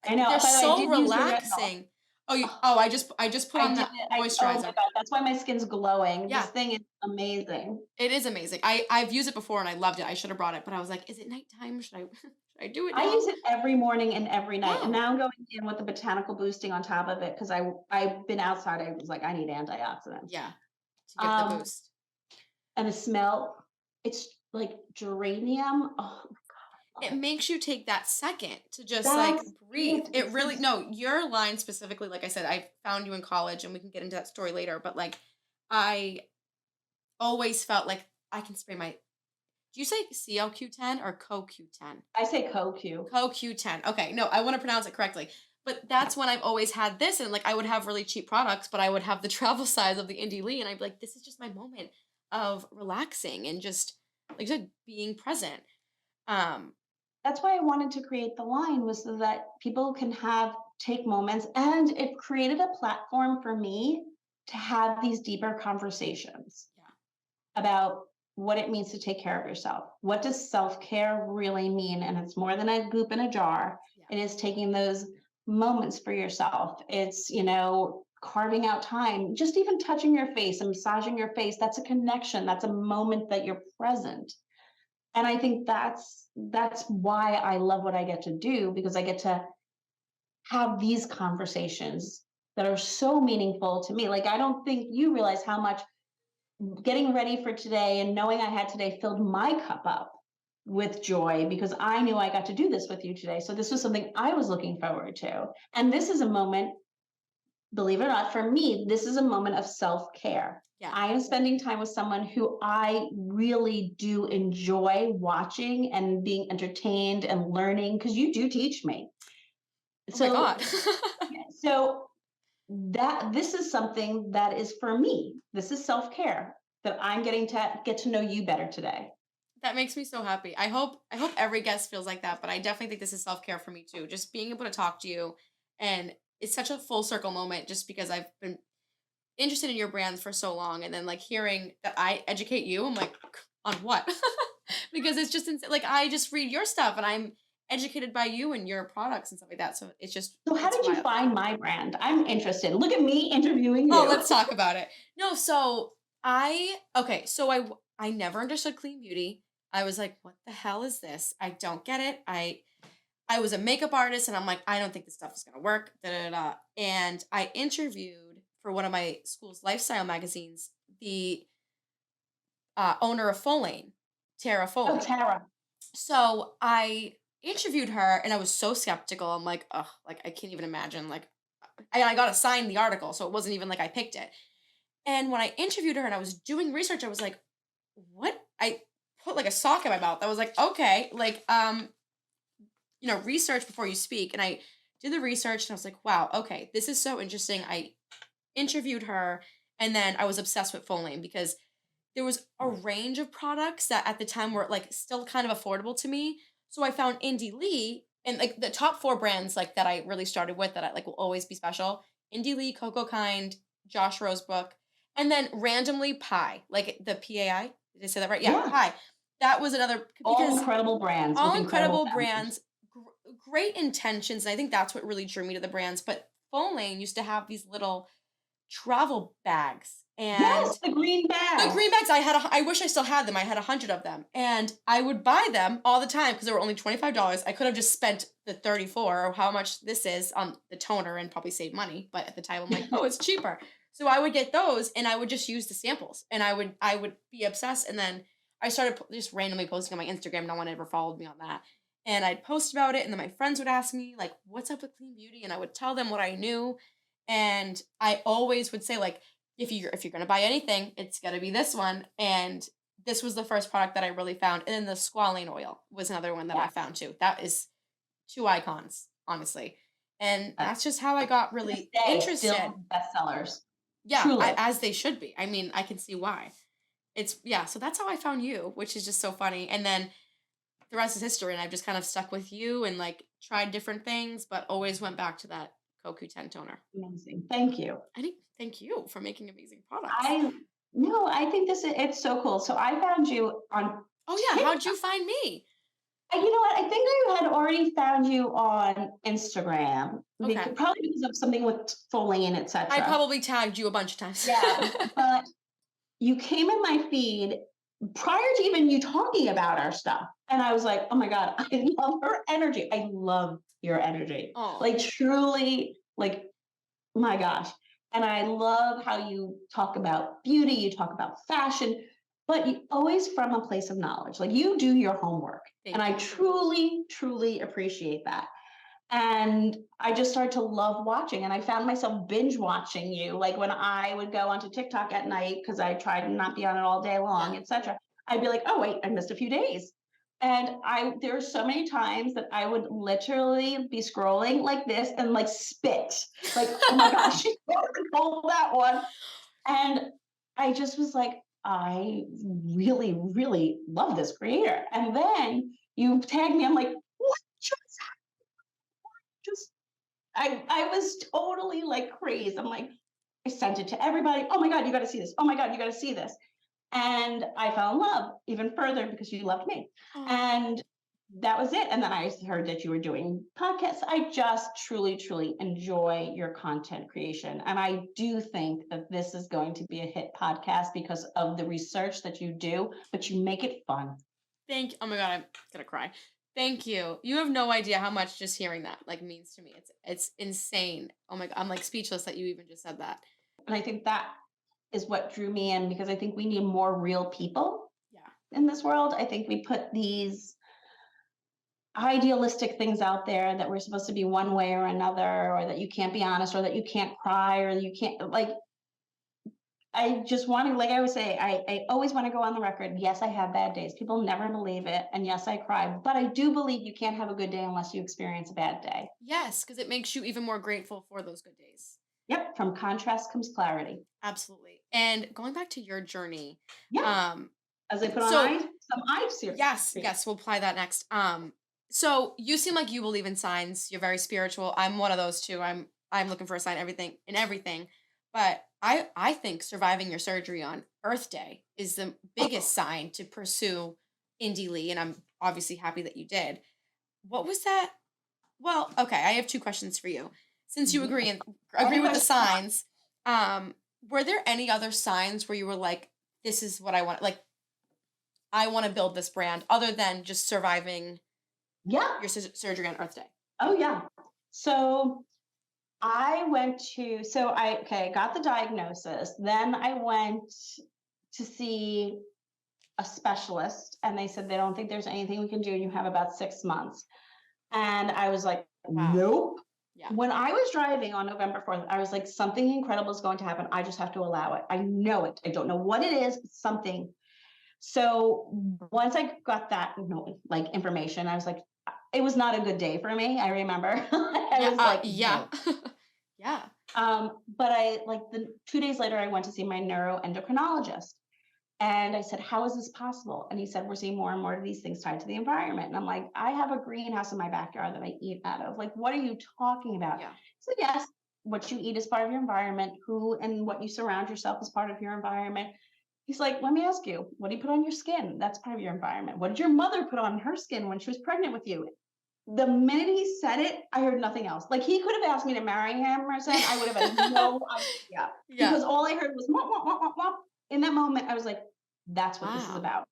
I know. they're By the way, I so did use the retinol. relaxing. Oh, Oh, I just put I on did the it. Oh my moisturizer. God, that's why my skin's glowing. This Yeah, thing is amazing. it is amazing. I've used it before and I loved it. I should have brought it, but I was like, is it nighttime? Should I should I do it I now? use it every morning and every night, and Oh, now I'm going in with the botanical boosting on top of it because I've been outside. I was like, I need antioxidants. yeah. To give the Um, boost. and the smell, it's like geranium. Oh, love It it. makes you take that second to just like That's breathe. it. It really no, your line specifically, like I said, I found you in college and we can get into that story later, but like I always felt like I can spray my do you say COQ10 or CoQ10? I say CoQ. CoQ10. Okay, no, I want to pronounce it correctly. But that's when I've always had this and like I would have really cheap products, but I would have the travel size of the Indie Lee and I'd be like, this is just my moment of relaxing and just like you said, being present. Um, That's why I wanted to create the line, was so that people can take moments, and it created a platform for me to have these deeper conversations yeah, about what it means to take care of yourself. What does self-care really mean? And it's more than a goop in a jar. yeah. It is taking those moments for yourself. It's, carving out time, just even touching your face and massaging your face. That's a connection. That's a moment that you're present. And I think that's why I love what I get to do, because I get to have these conversations that are so meaningful to me. Like, I don't think you realize how much getting ready for today and knowing I had today filled my cup up with joy, because I knew I got to do this with you today. So this was something I was looking forward to. And this is a moment, believe it or not, for me, this is a moment of self-care. Yeah. I am spending time with someone who I really do enjoy watching and being entertained and learning, because you do teach me. Oh my So, god. so that this is something that is for me. This is self-care, that I'm getting to get to know you better today. That makes me so happy. I hope every guest feels like that, but I definitely think this is self-care for me too. Just being able to talk to you and it's such a full circle moment just because I've been interested in your brands for so long and then like hearing that I educate you, I'm like on what? Because it's just like I just read your stuff and I'm educated by you and your products and stuff like that. So So how it's did you wild. find my brand? I'm interested. Look at me interviewing Oh, you. let's talk about it. No, so Okay, so I never understood clean beauty. I was like, what the hell is this? I don't get it. I was a makeup artist and I'm like, I don't think this stuff is gonna work. Da, da, da, da. And I interviewed for one of my school's lifestyle magazines the owner of Full Lane, Tara Oh, Foley. Tara. So I interviewed her and I was so skeptical. I'm like, ugh, like I can't even imagine. Like I got to sign the article, so it wasn't even like I picked it. And when I interviewed her and I was doing research, I was like, what? I put like a sock in my mouth. I was like, okay, like research before you speak. And I did the research and I was like, wow, okay, this is so interesting. I interviewed her and then I was obsessed with Full Lane because there was a range of products that at the time were like still kind of affordable to me. So I found Indie Lee and like the top four brands like that I really started with that I like will always be special. Indie Lee, Coco Kind, Josh Rosebrook, and then randomly Pi, like the PAI. Did I say that right? Yeah, Yeah. Pi. That was another All because incredible brands with all incredible incredible founders. brands, great intentions, and I think that's what really drew me to the brands. But Full Lane used to have these little travel bags, Yes, and the green the bags. green bags, I wish I still had them. I had 100 of them, and I would buy them all the time because they were only $25. I could have just spent the 34 or how much this is on the toner and probably save money. But at the time, I'm like, oh, it's cheaper. So I would get those, and I would just use the samples, and I would be obsessed. And then I started just randomly posting on my Instagram. No one ever followed me on that, and I'd post about it, and then my friends would ask me like, "What's up with clean beauty?" And I would tell them what I knew, and I always would say like if you're gonna buy anything, it's gonna be this one. And this was the first product that I really found. And then the squalane oil was another one that I Yes. found too. That is two icons, honestly. And Uh, that's just how I got to this really day, interested. still bestsellers. Yeah, Truly. as they should be. I mean, I can see why. It's yeah, so that's how I found you, which is just so funny. And then the rest is history, and I've just kind of stuck with you and like tried different things, but always went back to that CoQ10 toner. Amazing. Thank you. I think thank you for making amazing products. I no, I think it's so cool. So I found you on Oh yeah, how'd TikTok. you find me? You know what? I think I had already found you on Instagram, Okay. probably because of something with Foley, I etc. probably tagged you a bunch of times. Yeah, but you came in my feed prior to even you talking about our stuff. And I was like, oh my God, I love her energy. I love your energy. Oh, Like, truly, like, my gosh. And I love how you talk about beauty, you talk about fashion, but you always from a place of knowledge. Like, you do your homework. And thank I you. truly, truly appreciate that. And I just started to love watching, and I found myself binge watching you. Like when I would go onto TikTok at night because I tried to not be on it all day long, Yeah. etc. I'd be like, "Oh wait, I missed a few days." And I there were so many times that I would literally be scrolling like this and like spit, like, "Oh my gosh, she pulled that one." And I just was like, I really, really love this creator. And then you tagged me. I'm like, what just I was totally like crazed. I'm like, I sent it to everybody. Oh my God, you got to see this. Oh my God, you got to see this. And I fell in love even further because you loved me. Oh, And that was it. And then I heard that you were doing podcasts. I just truly, truly enjoy your content creation. And I do think that this is going to be a hit podcast because of the research that you do, but you make it fun. oh my god, I'm gonna cry. Thank you. You have no idea how much just hearing that like means to me. It's insane. Oh my god, I'm like speechless that you even just said that. And I think that is what drew me in because I think we need more real people Yeah. in this world. I think we put these idealistic things out there that we're supposed to be one way or another, or that you can't be honest, or that you can't cry, or you can't like. I just want to, like I always say, I always want to go on the record. Yes, I have bad days. People never believe it. And yes, I cry, but I do believe you can't have a good day unless you experience a bad day. Yes, because it makes you even more grateful for those good days. Yep. From contrast comes clarity. Absolutely. And going back to your journey, Yeah. um, As I put on so some eyes here. yes, we'll apply that next. So you seem like you believe in signs. You're very spiritual. I'm one of those too. I'm looking for a sign everything in everything. But I think surviving your surgery on Earth Day is the biggest sign to pursue Indie Lee, and I'm obviously happy that you did. What was that? Well, okay, I have two questions for you. Since you Mhm. agree All agree the with the questions. signs, were there any other signs where you were like, this is what I want. Like, I want to build this brand other than just surviving Yeah. your surgery on Earth Day. Oh, yeah. So I went to, so I, okay, got the diagnosis. Then I went to see a specialist, and they said they don't think there's anything we can do. You have about 6 months. And I was like, Wow. nope. Yeah. When I was driving on November 4th, I was like, something incredible is going to happen. I just have to allow it. I know it. I don't know what it is, but something. So once I got that, like information, I was like, it was not a good day for me. I remember I Yeah. was like, Yeah. no. Yeah. But I like the 2 days later, I went to see my neuroendocrinologist. And I said, how is this possible? And he said, we're seeing more and more of these things tied to the environment. And I'm like, I have a greenhouse in my backyard that I eat out of. Like, what are you talking about? Yeah. So, yes, what you eat is part of your environment, who and what you surround yourself is part of your environment. He's like, let me ask you, what do you put on your skin? That's part of your environment. What did your mother put on her skin when she was pregnant with you? The minute he said it, I heard nothing else. Like, he could have asked me to marry him or something. I would have had no idea, Yeah. because all I heard was womp, womp, womp, womp, womp. In that moment, I was like, that's what this is Wow. about.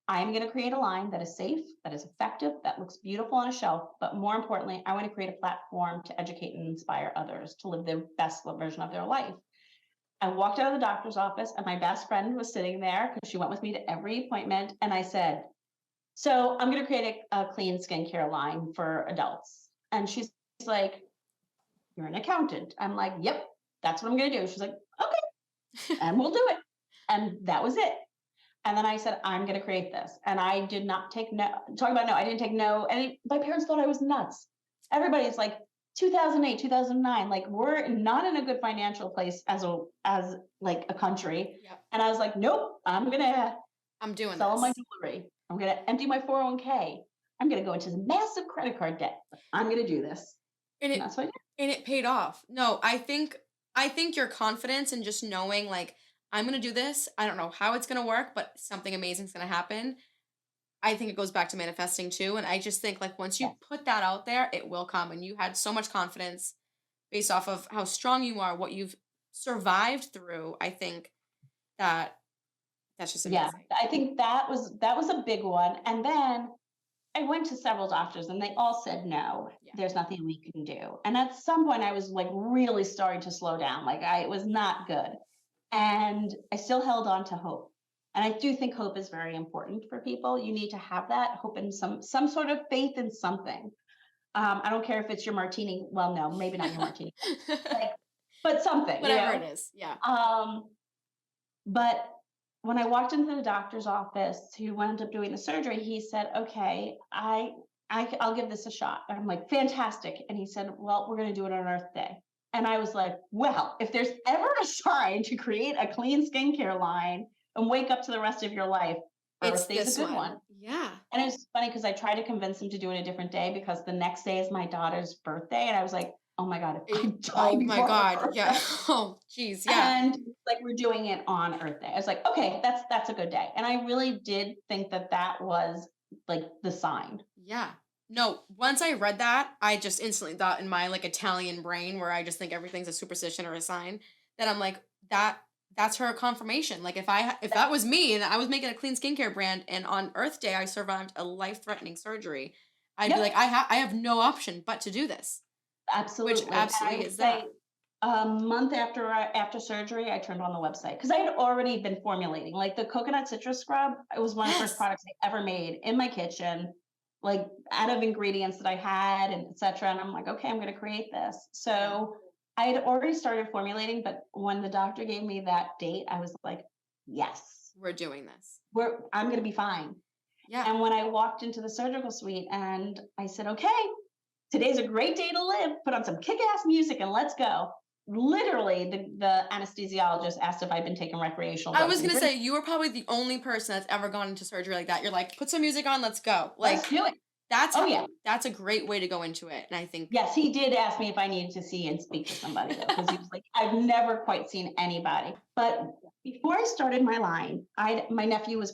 I am going to create a line that is safe, that is effective, that looks beautiful on a shelf. But more importantly, I want to create a platform to educate and inspire others to live their best version of their life. I walked out of the doctor's office, and my best friend was sitting there because she went with me to every appointment. And I said, so I'm going to create a clean skincare line for adults. And she's like, you're an accountant. I'm like, yep, that's what I'm going to do. She's like, okay, and we'll do it. And that was it. And then I said, I'm going to create this. And I did not take no, talk about no, I didn't take no. And my parents thought I was nuts. Everybody's like, 2008, 2009, like, we're not in a good financial place as like a country. Yep. And I was like, nope, I'm doing sell my this. jewelry. I'm going to empty my 401k. I'm going to go into massive credit card debt. I'm going to do this. And that's what I did. And it paid off. No, I think your confidence and just knowing, like, I'm gonna do this. I don't know how it's gonna work, but something amazing is gonna happen. I think it goes back to manifesting too. And I just think, like, once you Yes. put that out there, it will come. And you had so much confidence based off of how strong you are, what you've survived through. I think that that's just Yeah, amazing. I think that was a big one. And then I went to several doctors, and they all said, no, Yeah. there's nothing we can do. And at some point I was like really starting to slow down. Like, it was not good. And I still held on to hope. And I do think hope is very important for people. You need to have that hope in some sort of faith in something. I don't care if it's your martini. Well, no, maybe not your martini, like, but something, Whatever it is. Yeah. But when I walked into the doctor's office who wound up doing the surgery, he said, okay, I'll give this a shot. And I'm like, fantastic. And he said, well, we're going to do it on Earth Day. And I was like, well, if there's ever a sign to create a clean skincare line and wake up to the rest of your life, It's Earth Day is this a good one. one. Yeah. And it was funny because I tried to convince him to do it a different day, because the next day is my daughter's birthday. And I was like, oh my God, if I die Oh my before her God. Yeah. birthday. Oh, geez. Yeah. And like, we're doing it on Earth Day. I was like, okay, that's a good day. And I really did think that was like the sign. Yeah. No, once I read that, I just instantly thought in my, like, Italian brain, where I just think everything's a superstition or a sign, that I'm like, that's her confirmation. Like, if that was me and I was making a clean skincare brand and on Earth Day I survived a life-threatening surgery, I'd be Yep, like, I have no option but to do this, which absolutely. And I absolutely would is say that. a month after surgery, I turned on the website because I had already been formulating. Like, the coconut citrus scrub, it was one of the first Yes. products I ever made in my kitchen, like out of ingredients that I had, and etc. And I'm like, okay, I'm going to create this. Yeah. So I had already started formulating, but when the doctor gave me that date, I was like, yes, We're doing this. I'm going to be fine. Yeah. And when I walked into the surgical suite and I said, okay, today's a great day to live, put on some kick-ass music and let's go. Literally, the anesthesiologist asked if I'd been taking recreational I drugs. was And gonna say, you were probably the only person that's ever gone into surgery like that. You're like, put some music on, let's go. let's Like, do it. that's Oh, yeah. that's a great way to go into it. And I think, Yes, he did ask me if I needed to see and speak to somebody, though, because he was like, I've never quite seen anybody. But before I started my line, my nephew was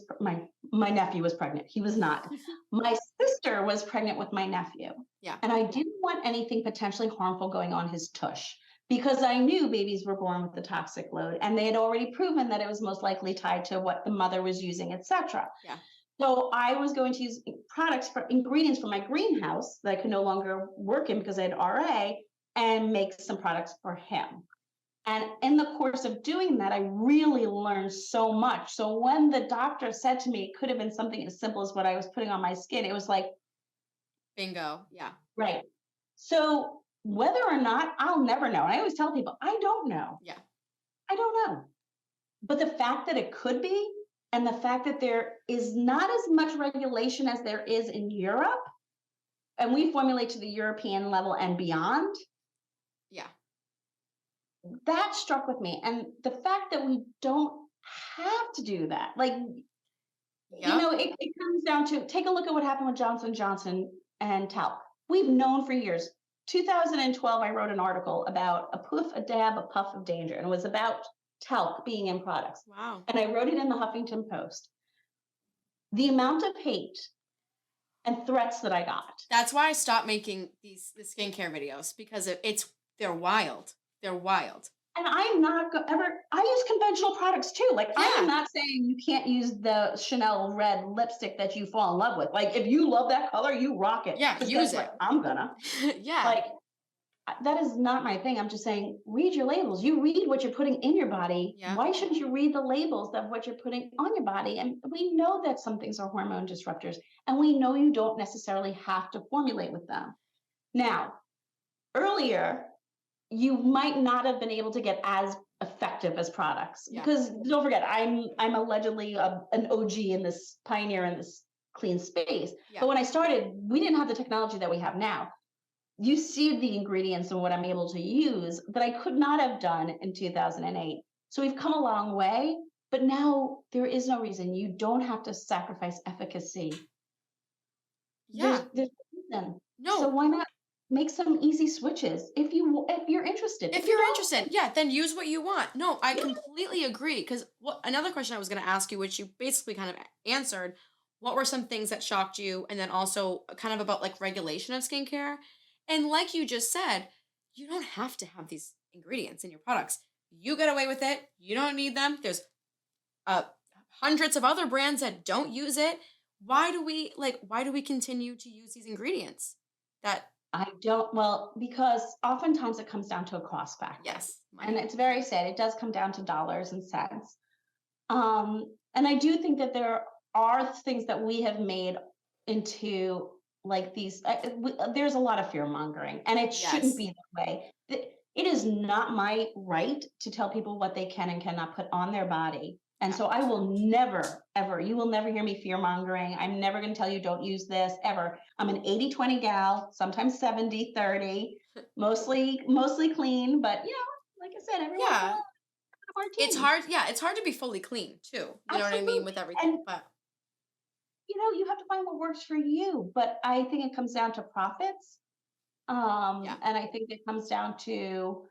pregnant. He was not. My sister was pregnant with my nephew. yeah. And I didn't want anything potentially harmful going on his tush. because I knew babies were born with the toxic load and they had already proven that it was most likely tied to what the mother was using, etc. Yeah. So I was going to use products for ingredients from my greenhouse that I could no longer work in because I had RA and make some products for him. And in the course of doing that, I really learned so much. So when the doctor said to me, it could have been something as simple as what I was putting on my skin, it was like, Bingo. Yeah. right. So whether or not, I'll never know. And I always tell people, I don't know. Yeah. I don't know. But the fact that it could be, and the fact that there is not as much regulation as there is in Europe, and we formulate to the European level and beyond, Yeah. that struck with me. And the fact that we don't have to do that, like, Yeah. it comes down to, take a look at what happened with Johnson Johnson and talc. We've known for years. 2012, I wrote an article about a poof, a dab, a puff of danger, and it was about talc being in products. Wow. And I wrote it in the Huffington Post. The amount of hate and threats that I got. That's why I stopped making the skincare videos because they're wild. They're wild. And I'm not ever, I use conventional products too. Like, I am Yeah. not saying you can't use the Chanel red lipstick that you fall in love with. Like, if you love that color, you rock it. Yeah. 'Cause Use guess it. what? I'm gonna. Yeah. Like, that is not my thing. I'm just saying, read your labels. You read what you're putting in your body. Yeah. Why shouldn't you read the labels of what you're putting on your body? And we know that some things are hormone disruptors, and we know you don't necessarily have to formulate with them. Now, earlier, you might not have been able to get as effective as products, Yeah. because don't forget, I'm allegedly an OG in this, pioneer in this clean space. Yeah. But when I started, we didn't have the technology that we have now. You see the ingredients and what I'm able to use that I could not have done in 2008. So we've come a long way, but now there is no reason. You don't have to sacrifice efficacy. Yeah. There's no reason. No. So why not make some easy switches if you're interested? If you you're don't, interested, yeah, then use what you want. No, I completely agree. Because what another question I was going to ask you, which you basically kind of answered, what were some things that shocked you, and then also kind of about like regulation of skincare, and like you just said, you don't have to have these ingredients in your products. You get away with it. You don't need them. There's uh hundreds of other brands that don't use it. Why do we continue to use these ingredients? That I don't, well, because oftentimes it comes down to a cost factor. yes, And money. it's very sad. It does come down to dollars and cents. And I do think that there are things that we have made into like these. There's a lot of fear mongering, and it shouldn't Yes. be that way. It is not my right to tell people what they can and cannot put on their body. And Yeah. so I will never, ever, you will never hear me fear mongering. I'm never going to tell you don't use this ever. I'm an 80-20 gal, sometimes 70-30, mostly clean, but like I said, every once in a Yeah. while, It's martini. hard. Yeah, it's hard to be fully clean too. You know what I mean with Absolutely. everything. And But you have to find what works for you. But I think it comes down to profits. yeah, And I think it comes down to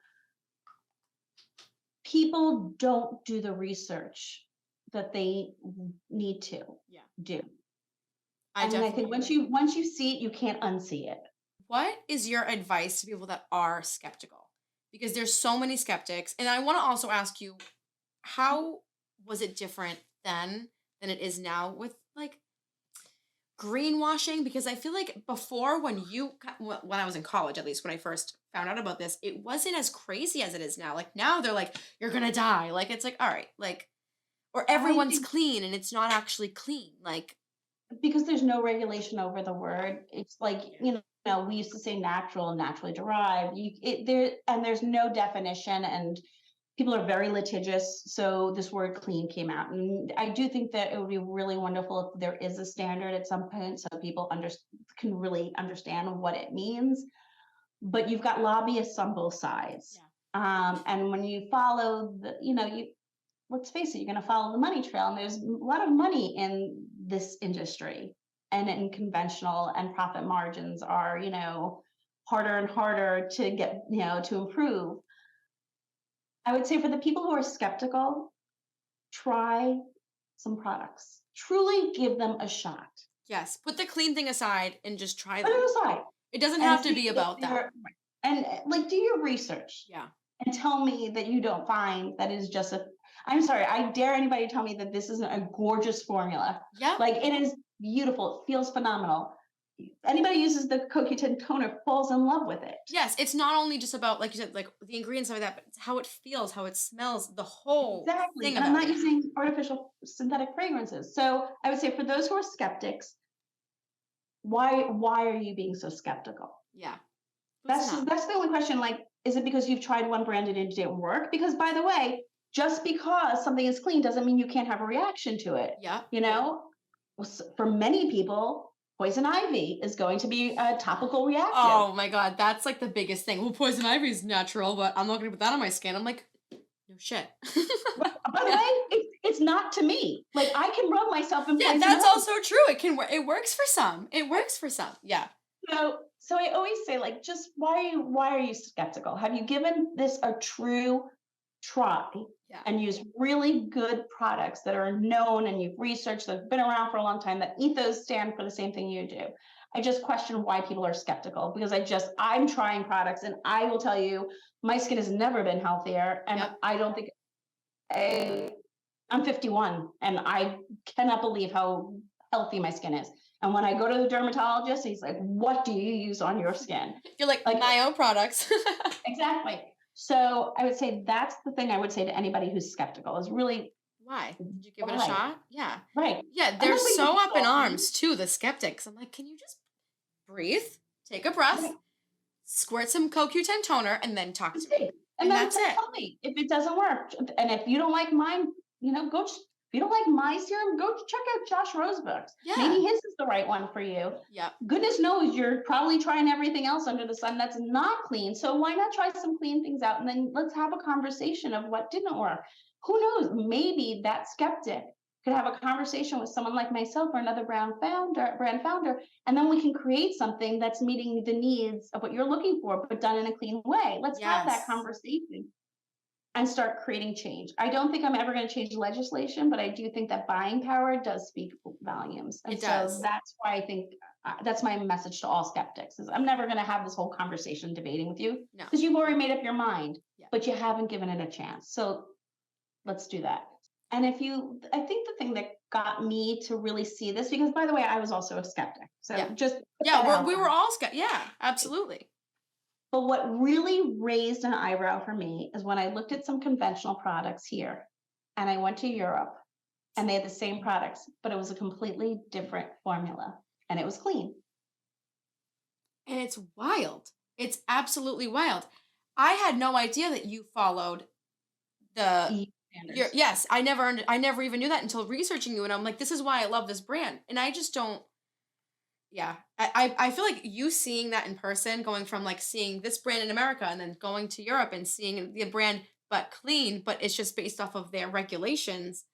people don't do the research that they need to yeah, do. I And I think definitely agree. once you see it, you can't unsee it. What is your advice to people that are skeptical? Because there's so many skeptics, and I want to also ask you, how was it different then than it is now with like greenwashing? Because I feel like before, when I was in college, at least when I first found out about this, it wasn't as crazy as it is now. Like now they're like, you're gonna die. Like it's like, all right, like, or I everyone's think clean and it's not actually clean. Like, because there's no regulation over the word, it's like, yeah. we used to say natural and naturally derived. There's no definition, and people are very litigious. So this word clean came out. And I do think that it would be really wonderful if there is a standard at some point so people can really understand what it means. But you've got lobbyists on both sides. Yeah. And when you follow let's face it, you're going to follow the money trail. And there's a lot of money in this industry, and in conventional, and profit margins are, harder and harder to get, to improve. I would say for the people who are skeptical, try some products. Truly give them a shot. Yes, put the clean thing aside and just try Put them. it aside It doesn't and have to see be if about that. and like do your research. Yeah. and tell me that you don't find that is just a, I'm sorry, I dare anybody to tell me that this isn't a gorgeous formula. Yeah. Like it is beautiful. It feels phenomenal. Anybody uses the CoQ10 toner falls in love with it. Yes, it's not only just about, like you said, like the ingredients of that, but it's how it feels, how it smells, the whole Exactly. thing And I'm about not it. using artificial synthetic fragrances. So I would say for those who are skeptics, why are you being so skeptical? Yeah. That's Listen up. that's the only question. Like, is it because you've tried one brand and it didn't work? Because by the way, just because something is clean doesn't mean you can't have a reaction to it. Yeah. You know, for many people, poison ivy is going to be a topical reactive. Oh my God, that's like the biggest thing. Well, poison ivy is natural, but I'm not gonna put that on my skin. I'm like, no shit. By the Yeah. way, it's not to me. Like I can rub myself in Yeah, poison that's ivy. also true. It can work. It works for some. It works for some. Yeah. So I always say, like, just why are you skeptical? Have you given this a true try Yeah. and use really good products that are known and you've researched that have been around for a long time, that ethos stand for the same thing you do? I just question why people are skeptical because I'm trying products and I will tell you my skin has never been healthier and Yep. I don't think I'm 51 and I cannot believe how healthy my skin is. And when I go to the dermatologist, he's like, "What do you use on your skin?" You're like Like, my own products. exactly. So I would say that's the thing I would say to anybody who's skeptical is really Why? Did you give it a why? shot? Yeah. Right. Yeah, I'm they're not saying to so up in people, arms too, the skeptics. I'm like, can you just breathe, take a breath, right, squirt some CoQ10 toner, and then talk to just me? see. And And then that's it. tell me if it doesn't work. And if you don't like mine, go. If you don't like my serum, go check out Josh Rosebuck's. Maybe Yeah. his is the right one for you. Yep. Goodness knows you're probably trying everything else under the sun that's not clean. So why not try some clean things out and then let's have a conversation of what didn't work. Who knows? Maybe that skeptic could have a conversation with someone like myself or another brand founder, and then we can create something that's meeting the needs of what you're looking for, but done in a clean way. Let's have that Yes. conversation and start creating change. I don't think I'm ever going to change legislation, but I do think that buying power does speak volumes. And It so does. that's why I think that's my message to all skeptics is I'm never going to have this whole conversation debating with you No. because you've already made up your mind, Yeah. but you haven't given it a chance. So let's do that. And I think the thing that got me to really see this, because by the way, I was also a skeptic. So Yeah. just put Yeah, that out we there. were all yeah, absolutely. But what really raised an eyebrow for me is when I looked at some conventional products here and I went to Europe and they had the same products, but it was a completely different formula and it was clean. And it's wild. It's absolutely wild. I had no idea that you followed the EU your standards. yes, I never even knew that until researching you, and I'm like, this is why I love this brand. And I just don't. Yeah, I feel like you seeing that in person, going from like seeing this brand in America and then going to Europe and seeing the brand but clean, but it's just based off of their regulations.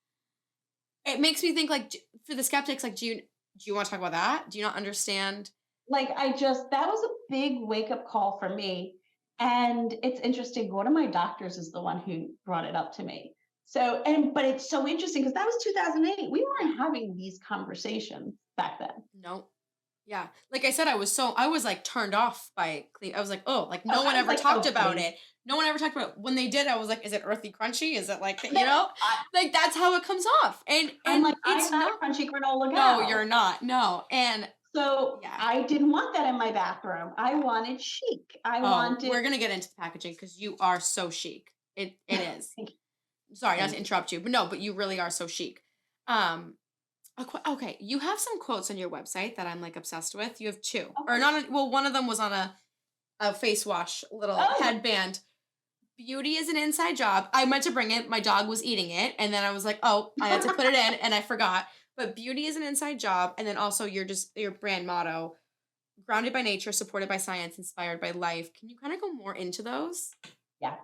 It makes me think like for the skeptics, like do you want to talk about that? Do you not understand? Like that was a big wake up call for me. And it's interesting. One of my doctors is the one who brought it up to me. But it's so interesting because that was 2008. We Yeah, weren't having these conversations back then. no, yeah. Like I said, I was like turned off by clean. I was like, oh, like Oh, no one I was ever like, talked oh, about please. it. No one ever talked about it. When they did, I was like, is it earthy crunchy? Is it like I, like that's how it comes off. I'm And like, it's I'm not not. a crunchy granola No, you're gal. not. No, and So yeah. I didn't want that in my bathroom. I Yeah. wanted chic. I Oh, wanted we're gonna get into the packaging because you are so chic. It is. thank you. Sorry, not to Thank you. interrupt you, but no, but you really are so chic. Okay, you have some quotes on your website that I'm like obsessed with. You have two, or Okay. not? Well, one of them was on a face wash little Oh, headband. Beauty is an inside job. I meant to bring it. My dog was eating it, and then I was like, oh, I had to put it in, and I forgot. But beauty is an inside job, and then also your brand motto: grounded by nature, supported by science, inspired by life. Can you kind of go more into those? yeah.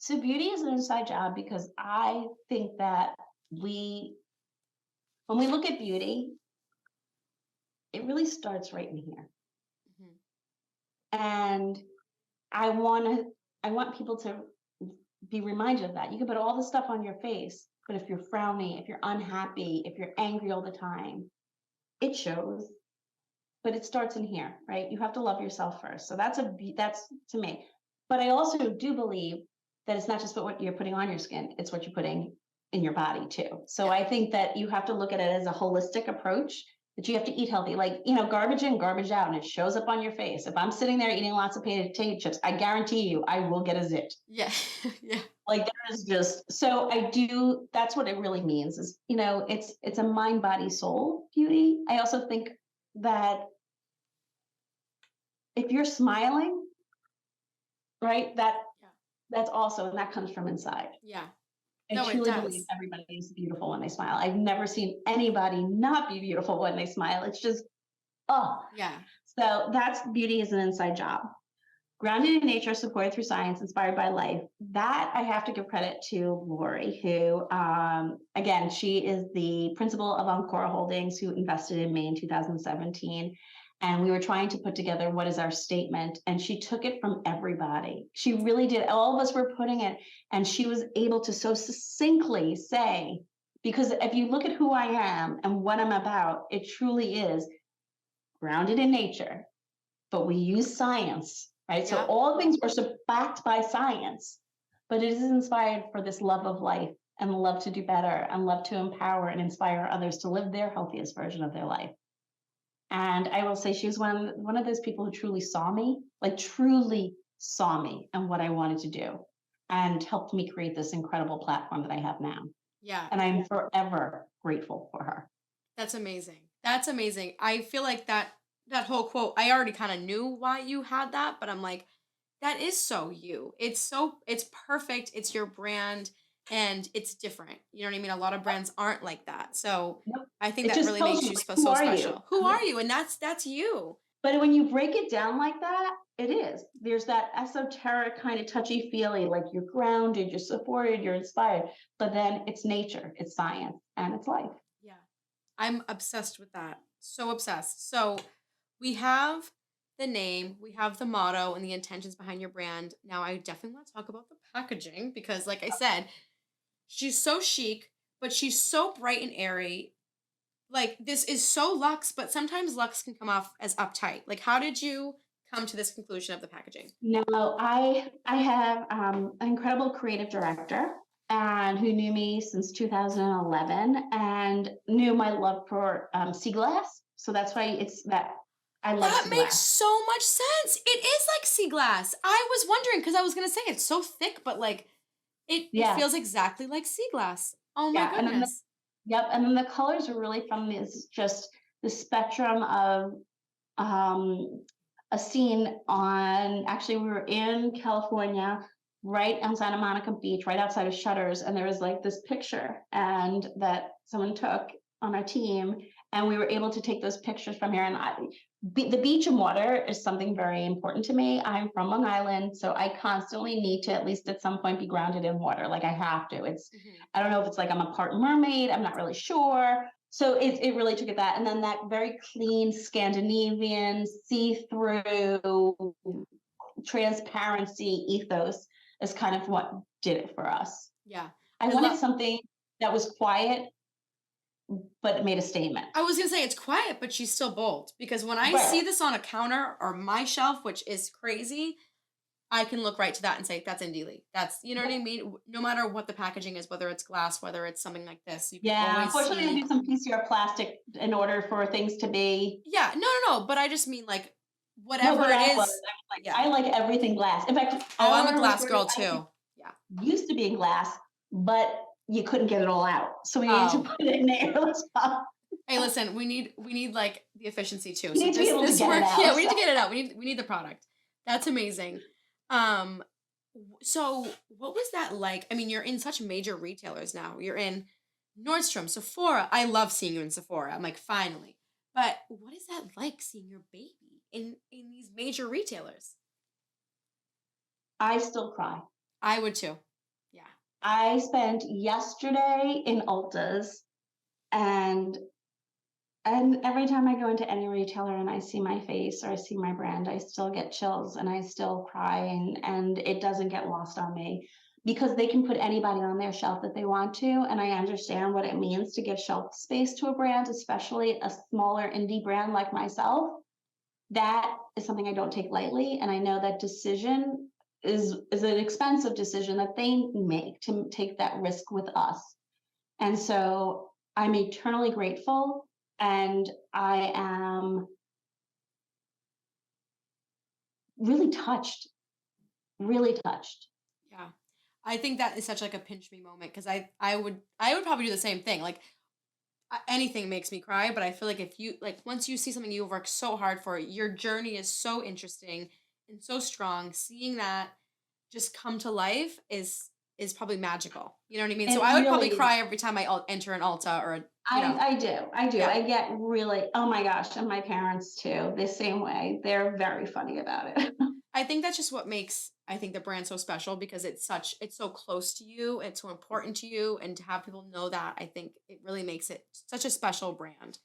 So beauty is an inside job because I think that we, when we look at beauty, it really starts right in here. Mhm. And I want people to be reminded of that. You can put all the stuff on your face, but if you're frowny, if you're unhappy, if you're angry all the time, it shows. But it starts in here, right? You have to love yourself first. So that's to me. But I also do believe that it's not just what you're putting on your skin, it's what you're putting in your body too. So Yeah. I think that you have to look at it as a holistic approach, that you have to eat healthy, like, garbage in, garbage out, and it shows up on your face. If I'm sitting there eating lots of potato chips, I guarantee you I will get a zit. Yeah. Yeah. Like there is just, so I do, that's what it really means is, it's a mind, body, soul beauty. I also think that if you're smiling, right, Yeah. that's also, and that comes from inside. Yeah. I No, it truly believe does. everybody is beautiful when they smile. I've never seen anybody not be beautiful when they smile. It's just, oh. Yeah. So that's beauty is an inside job. Grounded in nature, supported through science, inspired by life. That I have to give credit to Lori, who, again, she is the principal of Ancora Holdings, who invested in me in 2017. And we were trying to put together what is our statement. And she took it from everybody. She really did. All of us were putting it. And she was able to so succinctly say, because if you look at who I am and what I'm about, it truly is grounded in nature, but we use science, right? So Yeah. all things are backed by science, but it is inspired for this love of life and love to do better and love to empower and inspire others to live their healthiest version of their life. And I will say she was one of those people who truly saw me, like truly saw me and what I wanted to do, and helped me create this incredible platform that I have now. Yeah. And I'm forever grateful for her. That's amazing. That's amazing. I feel like that whole quote, I already kind of knew why you had that, but I'm like, that is so you. It's perfect. It's your brand and it's different. You know what I mean? A lot of brands aren't like that. So Nope. I think It that just really tells makes you, you like, who so are you? special. Who are you? And that's you. But when you break it down like that, it is. There's that esoteric kind of touchy feely, like you're grounded, you're supported, you're inspired. But then it's nature, it's science, and it's life. Yeah. I'm obsessed with that. So obsessed. So we have the name, we have the motto and the intentions behind your brand. Now I definitely want to talk about the packaging because like I said, she's so chic, but she's so bright and airy. Like this is so luxe, but sometimes luxe can come off as uptight. Like how did you come to this conclusion of the packaging? No, I have an incredible creative director and who knew me since 2011 and knew my love for sea glass. So that's why it's that I love That sea makes glass. so much sense. It is like sea glass. I was wondering because I was gonna say it's so thick, but like it Yeah, feels exactly like sea glass. Oh my yeah. And then goodness. yep, and then the colors are really from this just the spectrum of um, a scene on, actually, we were in California, right on Santa Monica Beach, right outside of Shutters. And there was like this picture and that someone took on our team. And we were able to take those pictures from here. And the beach and water is something very important to me. I'm from Long Island, so I constantly need to at least at some point be grounded in water. Like I have to. Mhm. I don't know if it's like I'm a part mermaid. I'm not really sure. So it really took it that. And then that very clean Scandinavian, see-through, transparency ethos is kind of what did it for us. Yeah. I I wanted love something that was quiet, but it made a statement. I was gonna say it's quiet, but she's still bold. Because when I Right. see this on a counter or my shelf, which is crazy, I can look right to that and say, that's Indie. That's, you know what I mean? No matter what the packaging is, whether it's glass, whether it's something like this, you can Yeah, always unfortunately, I see. do some PCR plastic in order for things to be. Yeah, no. But I just mean like No, whatever but it I was. is. Yeah. I like everything glass. In fact, Oh, our I'm a order was glass very, girl too. Yeah. used to be in glass, but you couldn't get it all out. So we needed to Oh. put it in airless box. Hey, listen, we need like the efficiency too. You So need to be able to this get it work, out. yeah, we need So to get it out. We need the product. That's amazing. Um so what was that like? I mean, you're in such major retailers now. You're in Nordstrom, Sephora. I love seeing you in Sephora. I'm like, finally. But what is that like seeing your baby in these major retailers? I still cry. I would too. Yeah. I spent yesterday in Ulta's and every time I go into any retailer and I see my face or I see my brand, I still get chills and I still cry and it doesn't get lost on me because they can put anybody on their shelf that they want to. And I understand what it means to give shelf space to a brand, especially a smaller indie brand like myself. That is something I don't take lightly. And I know that decision is an expensive decision that they make to take that risk with us. And so I'm eternally grateful, and I am really touched, really touched. Yeah. I think that is such like a pinch me moment because I would probably do the same thing. Like anything makes me cry, but I feel like if you like once you see something you've worked so hard for, your journey is so interesting and so strong. Seeing that just come to life is probably magical. You know what I mean? So It I would probably really, cry every time enter an Ulta or I do, I do. yeah. I get really, oh my gosh, and my parents too, the same way. They're very funny about it. I think that's just what makes I think the brand so special because it's so close to you, it's so important to you, and to have people know that I think it really makes it such a special brand.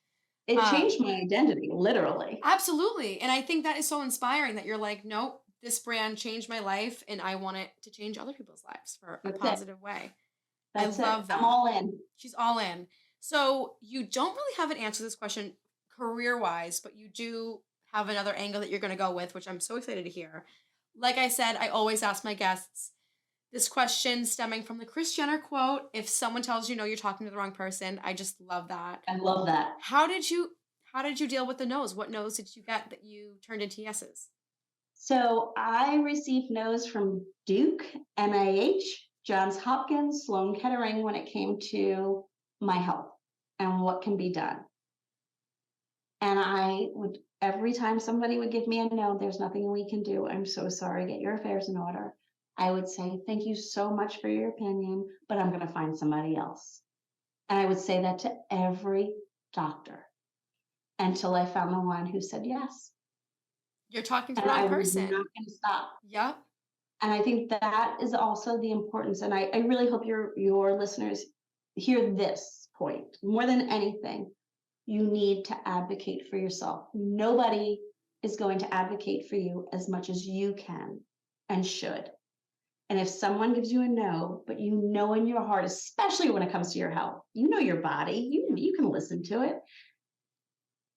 It Um, changed my identity, literally. Absolutely. And I think that is so inspiring that you're like, nope, this brand changed my life and I want it to change other people's lives for a That's it. positive way. I That's it. love I'm that. all in. She's all in. So you don't really have an answer to this question career wise, but you do have another angle that you're going to go with, which I'm so excited to hear. Like I said, I always ask my guests this question stemming from the Kris Jenner quote. If someone tells you no, you're talking to the wrong person. I just love that. I love that. How did you how did you deal with the no's? What no's did you get that you turned into yeses? So I received no's from Duke, NIH, Johns Hopkins, Sloan Kettering when it came to my health and what can be done. And I would, every time somebody would give me a no, there's nothing we can do. I'm so sorry, get your affairs in order. I would say, thank you so much for your opinion, but I'm going to find somebody else. And I would say that to every doctor until I found the one who said yes. You're talking to the And wrong I was not person. going to stop. Yep. And I think that is also the importance. And I really hope your listeners hear this point more than anything. You need to advocate for yourself. Nobody is going to advocate for you as much as you can and should. And if someone gives you a no, but you know in your heart, especially when it comes to your health, you know your body, Yeah. you can listen to it.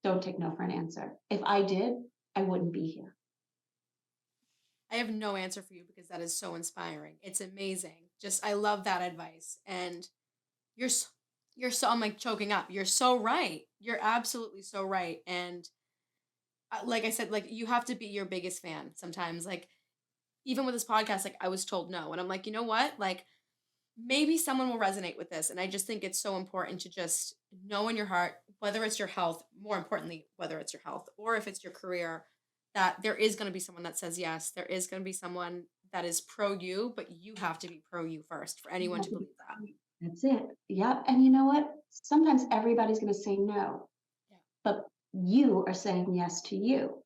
Don't take no for an answer. If I did, I wouldn't be here. I have no answer for you because that is so inspiring. It's amazing. Just I love that advice. And you're so, you're so I'm like choking up. You're so right. You're absolutely so right. And like I said, like you have to be your biggest fan sometimes. Like even with this podcast, like I was told no, and I'm like, you know what? Like maybe someone will resonate with this, and I just think it's so important to just know in your heart whether it's your health, more importantly, whether it's your health or if it's your career, that there is going to be someone that says yes. There is going to be someone that is pro you, but you have to be pro you first for You anyone have to to be believe that. quiet. That's it. Yep. And you know what? Sometimes everybody's going to say no, Yeah. but you are saying yes to you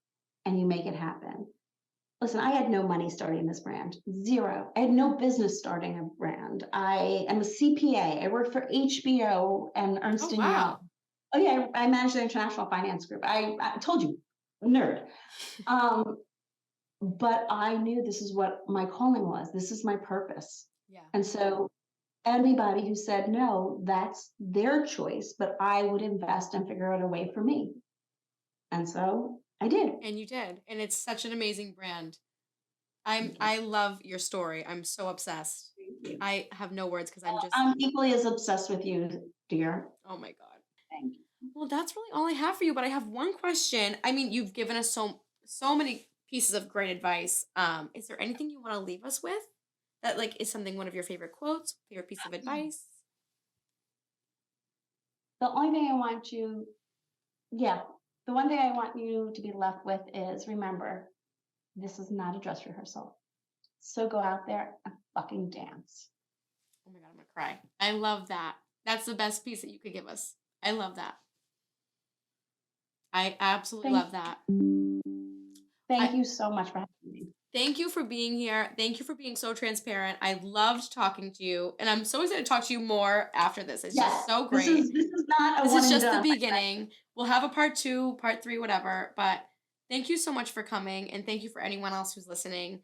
and you make it happen. Listen, I had no money starting this brand, zero. I had no business starting a brand. I am a CPA. I worked for HBO and Oh Ernst and Young. wow. Oh yeah, I managed the international finance group. I told you, nerd. Um, but I knew this is what my calling was. This is my purpose. Yeah. And so anybody who said no, that's their choice, but I would invest and figure out a way for me. And so I did. And you did. And it's such an amazing brand. Thank you. I love your story. I'm so obsessed. Thank you. I have no words because I'm Well, just I'm equally as obsessed with you, dear. oh my god. Thank you. Well, that's really all I have for you, but I have one question. I mean, you've given us so many pieces of great advice. Is there anything you want to leave us with that like is something one of your favorite quotes, favorite piece of advice? The only thing I want you, yeah, the one thing I want you to be left with is remember, this is not a dress rehearsal. So go out there and fucking dance. Oh my god, I'm gonna cry. I love that. That's the best piece that you could give us. I love that. I absolutely Thank, love that. thank I you so much for having me. thank you for being here. Thank you for being so transparent. I loved talking to you, and I'm so excited to talk to you more after this. It's Yes, just so great. this is not a This one is and just the done. beginning. We'll have a part two, part three, whatever. But thank you so much for coming, and thank you for anyone else who's listening.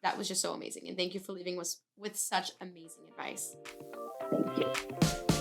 That was just so amazing, and thank you for leaving us with such amazing advice. Thank you.